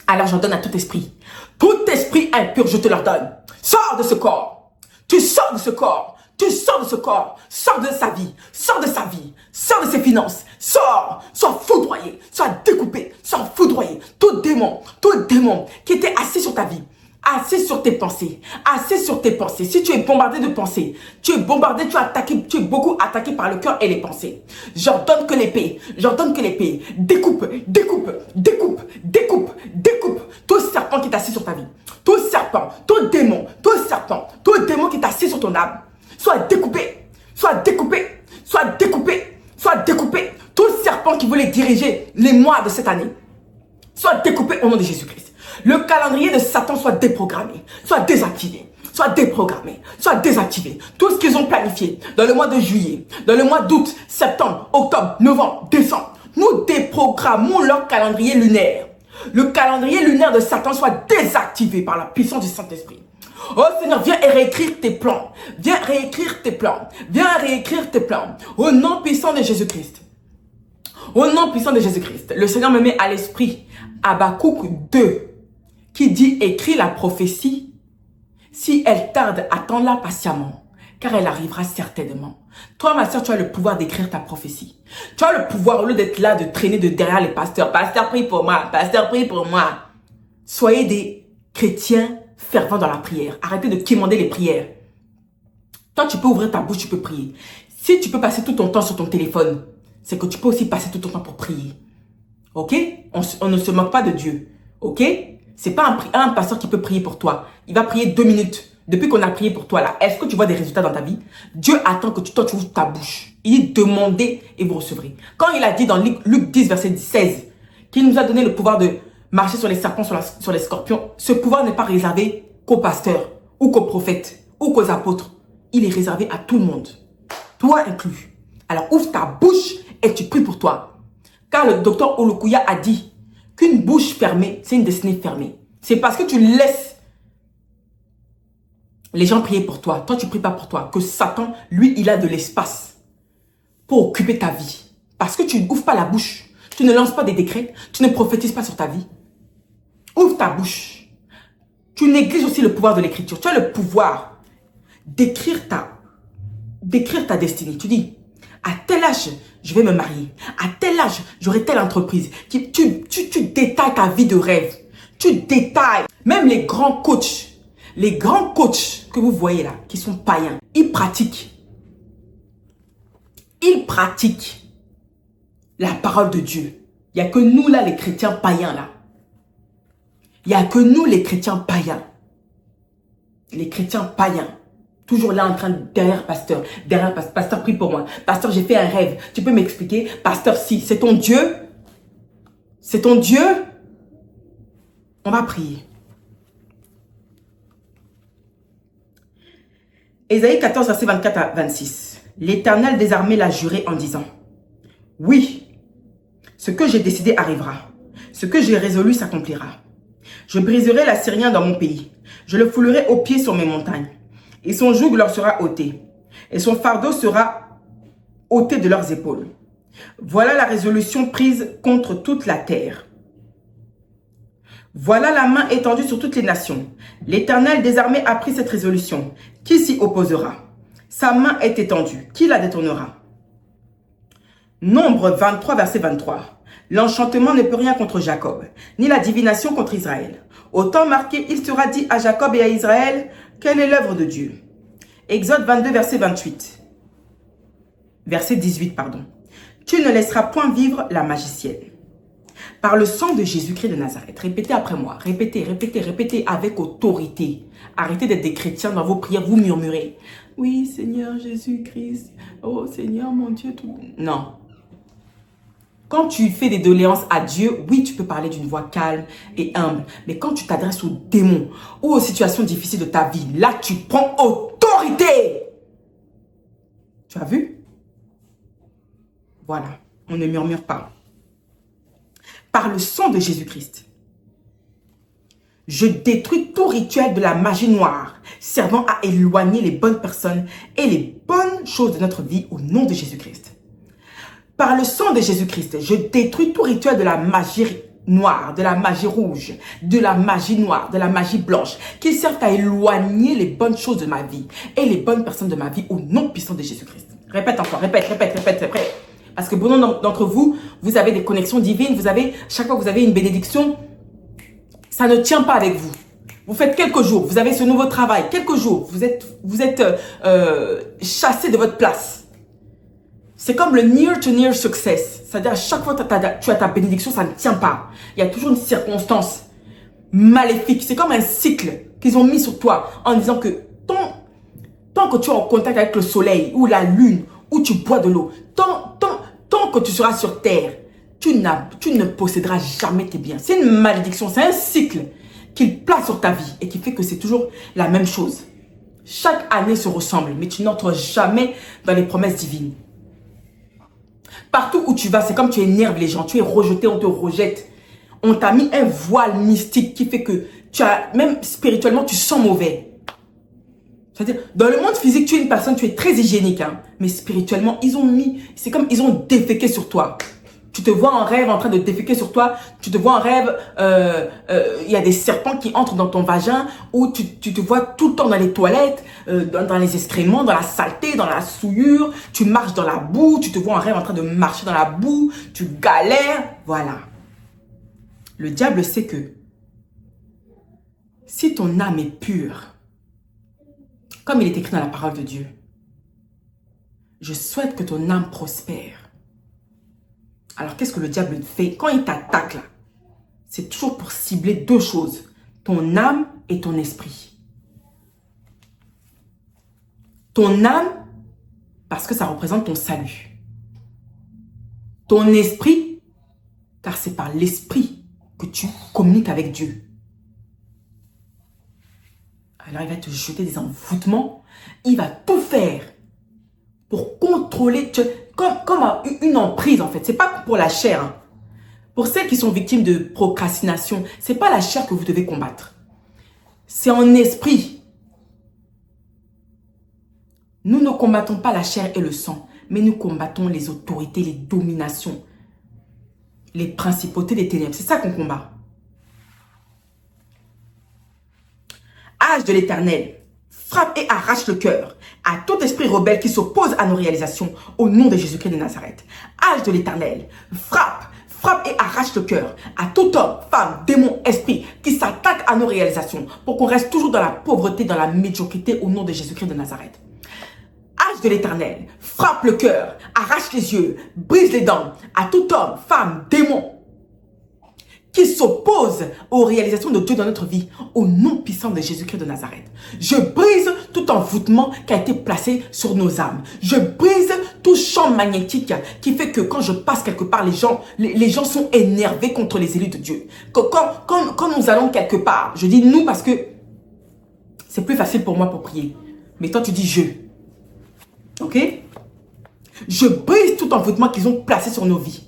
Alors j'en donne à tout esprit Tout esprit impur, je te l'ordonne. Sors de ce corps. Tu sors de ce corps. Tu sors de ce corps. Sors de sa vie. Sors de sa vie. Sors de ses finances. Sors. Sois foudroyé. Sois découpé. Sois foudroyé. Tout démon qui était assis sur ta vie, assis sur tes pensées, assis sur tes pensées. Si tu es bombardé de pensées, tu es bombardé, tu es beaucoup attaqué par le cœur et les pensées. J'ordonne que l'épée, découpe, découpe, découpe, découpe, découpe tout serpent qui est assis sur ta vie. Tout serpent, tout démon qui est assis sur ton âme. Sois découpé, sois découpé, sois découpé, sois découpé. Tout serpent qui voulait diriger les mois de cette année, soit découpé au nom de Jésus-Christ. Le calendrier de Satan soit déprogrammé, soit désactivé, soit déprogrammé, soit désactivé. Tout ce qu'ils ont planifié dans le mois de juillet, dans le mois d'août, septembre, octobre, novembre, décembre, nous déprogrammons leur calendrier lunaire. Le calendrier lunaire de Satan soit désactivé par la puissance du Saint-Esprit. Oh Seigneur, viens réécrire tes plans. Viens réécrire tes plans. Viens réécrire tes plans. Au nom puissant de Jésus-Christ. Au nom puissant de Jésus-Christ. Le Seigneur me met à l'esprit Habakkuk 2 qui dit: écris la prophétie. Si elle tarde, attends-la patiemment, car elle arrivera certainement. Toi, ma soeur, tu as le pouvoir d'écrire ta prophétie. Tu as le pouvoir, au lieu d'être là, de traîner de derrière les pasteurs. Pasteur, prie pour moi. Pasteur, prie pour moi. Soyez des chrétiens fervents dans la prière. Arrêtez de quémander les prières. Toi, tu peux ouvrir ta bouche, tu peux prier. Si tu peux passer tout ton temps sur ton téléphone, c'est que tu peux aussi passer tout ton temps pour prier. Ok? On ne se moque pas de Dieu. Ok? C'est pas un pasteur qui peut prier pour toi. Il va prier 2 minutes. Depuis qu'on a prié pour toi là, est-ce que tu vois des résultats dans ta vie? Dieu attend que toi tu ouvres ta bouche. Il dit: demandez et vous recevrez. Quand il a dit dans Luc 10 verset 16 qu'il nous a donné le pouvoir de marcher sur les serpents, sur les scorpions, ce pouvoir n'est pas réservé qu'aux pasteurs ou qu'aux prophètes ou qu'aux apôtres. Il est réservé à tout le monde. Toi inclus. Alors ouvre ta bouche et tu pries pour toi. Car le docteur Olukuya a dit qu'une bouche fermée, c'est une destinée fermée. C'est parce que tu laisses les gens prier pour toi. Toi, tu ne pries pas pour toi. Que Satan, lui, il a de l'espace pour occuper ta vie. Parce que tu n'ouvres pas la bouche. Tu ne lances pas des décrets. Tu ne prophétises pas sur ta vie. Ouvre ta bouche. Tu négliges aussi le pouvoir de l'écriture. Tu as le pouvoir d'écrire ta destinée. Tu dis: à tel âge, je vais me marier. À tel âge, j'aurai telle entreprise. Tu détailles ta vie de rêve. Tu détailles. Même les grands coachs que vous voyez là, qui sont païens, ils pratiquent la parole de Dieu. Il n'y a que nous là, les chrétiens païens là. Il n'y a que nous, les chrétiens païens. Les chrétiens païens. Toujours là en train de derrière pasteur. Pasteur, prie pour moi. Pasteur, j'ai fait un rêve. Tu peux m'expliquer? Pasteur, si c'est ton Dieu. C'est ton Dieu. On va prier. Ésaïe 14, verset 24 à 26. L'Éternel des armées l'a juré en disant: oui, ce que j'ai décidé arrivera. Ce que j'ai résolu s'accomplira. Je briserai l'Assyrien dans mon pays. Je le foulerai aux pieds sur mes montagnes. Et son joug leur sera ôté. Et son fardeau sera ôté de leurs épaules. Voilà la résolution prise contre toute la terre. Voilà la main étendue sur toutes les nations. L'Éternel des armées a pris cette résolution. Qui s'y opposera? Sa main est étendue. Qui la détournera? Nombre 23, verset 23. L'enchantement ne peut rien contre Jacob, ni la divination contre Israël. Au temps marqué, il sera dit à Jacob et à Israël: quelle est l'œuvre de Dieu? Exode 22, verset 28. Verset 18, pardon. Tu ne laisseras point vivre la magicienne. Par le sang de Jésus-Christ de Nazareth. Répétez après moi. Répétez, répétez, répétez avec autorité. Arrêtez d'être des chrétiens dans vos prières. Vous murmurez: oui, Seigneur Jésus-Christ. Oh, Seigneur, mon Dieu. Tout... Non. Quand tu fais des doléances à Dieu, oui, tu peux parler d'une voix calme et humble. Mais quand tu t'adresses aux démons ou aux situations difficiles de ta vie, là, tu prends autorité. Tu as vu? Voilà. On ne murmure pas. Par le sang de Jésus-Christ, je détruis tout rituel de la magie noire servant à éloigner les bonnes personnes et les bonnes choses de notre vie au nom de Jésus-Christ. Par le sang de Jésus-Christ, je détruis tout rituel de la magie noire, de la magie rouge, de la magie noire, de la magie blanche, qui servent à éloigner les bonnes choses de ma vie et les bonnes personnes de ma vie au nom puissant de Jésus-Christ. Répète encore, répète, c'est vrai. Parce que bon nombre d'entre vous, vous avez des connexions divines, chaque fois que vous avez une bénédiction, ça ne tient pas avec vous. Vous faites quelques jours, vous avez ce nouveau travail, quelques jours, vous êtes chassé de votre place. C'est comme le near to near success. C'est-à-dire à chaque fois que tu as ta bénédiction, ça ne tient pas. Il y a toujours une circonstance maléfique. C'est comme un cycle qu'ils ont mis sur toi en disant que tant que tu es en contact avec le soleil ou la lune, ou tu bois de l'eau, tant que tu seras sur terre, tu ne posséderas jamais tes biens. C'est une malédiction, c'est un cycle qu'il place sur ta vie et qui fait que c'est toujours la même chose. Chaque année se ressemble, mais tu n'entres jamais dans les promesses divines. Partout où tu vas, c'est comme tu énerves les gens, tu es rejeté, on te rejette. On t'a mis un voile mystique qui fait que même spirituellement, tu sens mauvais. C'est-à-dire, dans le monde physique, tu es une personne, tu es très hygiénique, hein, mais spirituellement, c'est comme ils ont déféqué sur toi. Tu te vois en rêve en train de déféquer sur toi. Tu te vois en rêve, il y a des serpents qui entrent dans ton vagin, ou tu te vois tout le temps dans les toilettes, dans les excréments, dans la saleté, dans la souillure. Tu marches dans la boue, tu te vois en rêve en train de marcher dans la boue, tu galères. Voilà. Le diable sait que si ton âme est pure, comme il est écrit dans la parole de Dieu, je souhaite que ton âme prospère. Alors, qu'est-ce que le diable fait? Quand il t'attaque là, c'est toujours pour cibler deux choses. Ton âme et ton esprit. Ton âme, parce que ça représente ton salut. Ton esprit, car c'est par l'esprit que tu communiques avec Dieu. Alors, il va te jeter des envoûtements. Il va tout faire pour contrôler, comme une emprise en fait. C'est pas pour la chair. Hein. Pour celles qui sont victimes de procrastination, c'est pas la chair que vous devez combattre. C'est en esprit. Nous ne combattons pas la chair et le sang, mais nous combattons les autorités, les dominations, les principautés des ténèbres. C'est ça qu'on combat. Âge de l'Éternel, frappe et arrache le cœur à tout esprit rebelle qui s'oppose à nos réalisations au nom de Jésus-Christ de Nazareth. Âge de l'Éternel, frappe et arrache le cœur à tout homme, femme, démon, esprit qui s'attaque à nos réalisations pour qu'on reste toujours dans la pauvreté, dans la médiocrité au nom de Jésus-Christ de Nazareth. Âge de l'Éternel, frappe le cœur, arrache les yeux, brise les dents à tout homme, femme, démon qui s'oppose aux réalisations de Dieu dans notre vie, au nom puissant de Jésus-Christ de Nazareth. Je brise tout envoûtement qui a été placé sur nos âmes. Je brise tout champ magnétique qui fait que quand je passe quelque part, les gens sont énervés contre les élus de Dieu. Quand nous allons quelque part, je dis nous parce que c'est plus facile pour moi pour prier. Mais toi, tu dis je. Ok? Je brise tout envoûtement qu'ils ont placé sur nos vies.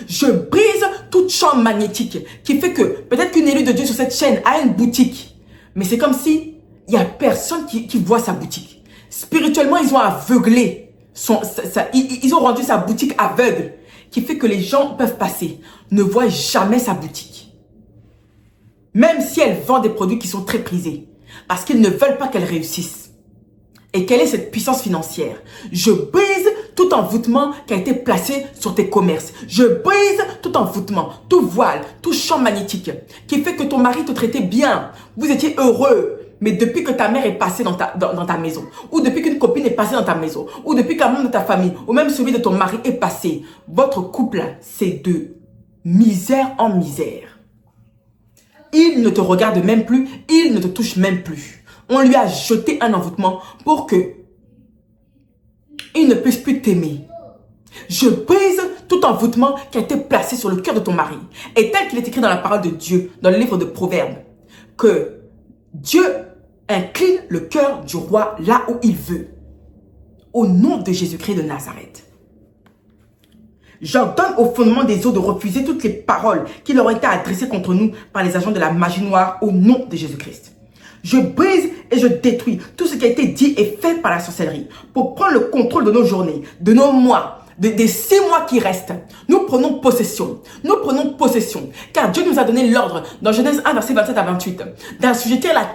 Je brise tout champ magnétique qui fait que peut-être qu'une élue de Dieu sur cette chaîne a une boutique. Mais c'est comme si il n'y a personne qui voit sa boutique. Spirituellement, ils ont aveuglé. Ils ont rendu sa boutique aveugle. Qui fait que les gens peuvent passer. Ne voient jamais sa boutique. Même si elle vend des produits qui sont très prisés. Parce qu'ils ne veulent pas qu'elle réussisse. Et quelle est cette puissance financière? Je brise tout envoûtement qui a été placé sur tes commerces. Je brise tout envoûtement, tout voile, tout champ magnétique qui fait que ton mari te traitait bien. Vous étiez heureux. Mais depuis que ta mère est passée dans ta maison, ou depuis qu'une copine est passée dans ta maison, ou depuis qu'un membre de ta famille, ou même celui de ton mari est passé, votre couple, c'est de misère en misère. Il ne te regarde même plus, il ne te touche même plus. On lui a jeté un envoûtement pour que il ne puisse plus t'aimer. Je brise tout envoûtement qui a été placé sur le cœur de ton mari. Et tel qu'il est écrit dans la parole de Dieu, dans le livre de Proverbes, que Dieu incline le cœur du roi là où il veut. Au nom de Jésus-Christ de Nazareth. J'ordonne au fondement des eaux de refuser toutes les paroles qui leur ont été adressées contre nous par les agents de la magie noire au nom de Jésus-Christ. Je brise et je détruis tout ce qui a été dit et fait par la sorcellerie pour prendre le contrôle de nos journées, de nos mois, des 6 mois qui restent, nous prenons possession. Nous prenons possession. Car Dieu nous a donné l'ordre, dans Genèse 1, verset 27 à 28, d'assujettir la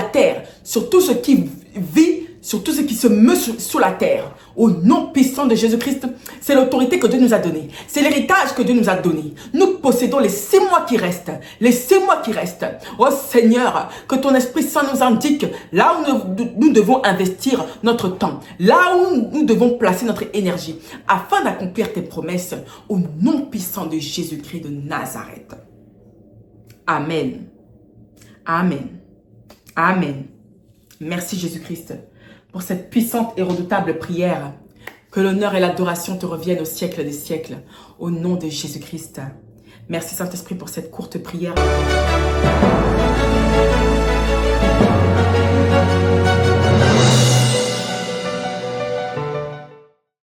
terre sur tout ce qui vit, sur tout ce qui se meut sous la terre. Au nom puissant de Jésus-Christ, c'est l'autorité que Dieu nous a donnée. C'est l'héritage que Dieu nous a donné. Nous possédons les 6 mois qui restent. Les 6 mois qui restent. Oh Seigneur, que ton Esprit Saint nous indique là où nous devons investir notre temps. Là où nous devons placer notre énergie. Afin d'accomplir tes promesses. Au nom puissant de Jésus-Christ de Nazareth. Amen. Amen. Amen. Merci Jésus-Christ pour cette puissante et redoutable prière. Que l'honneur et l'adoration te reviennent au siècle des siècles. Au nom de Jésus-Christ. Merci Saint-Esprit pour cette courte prière.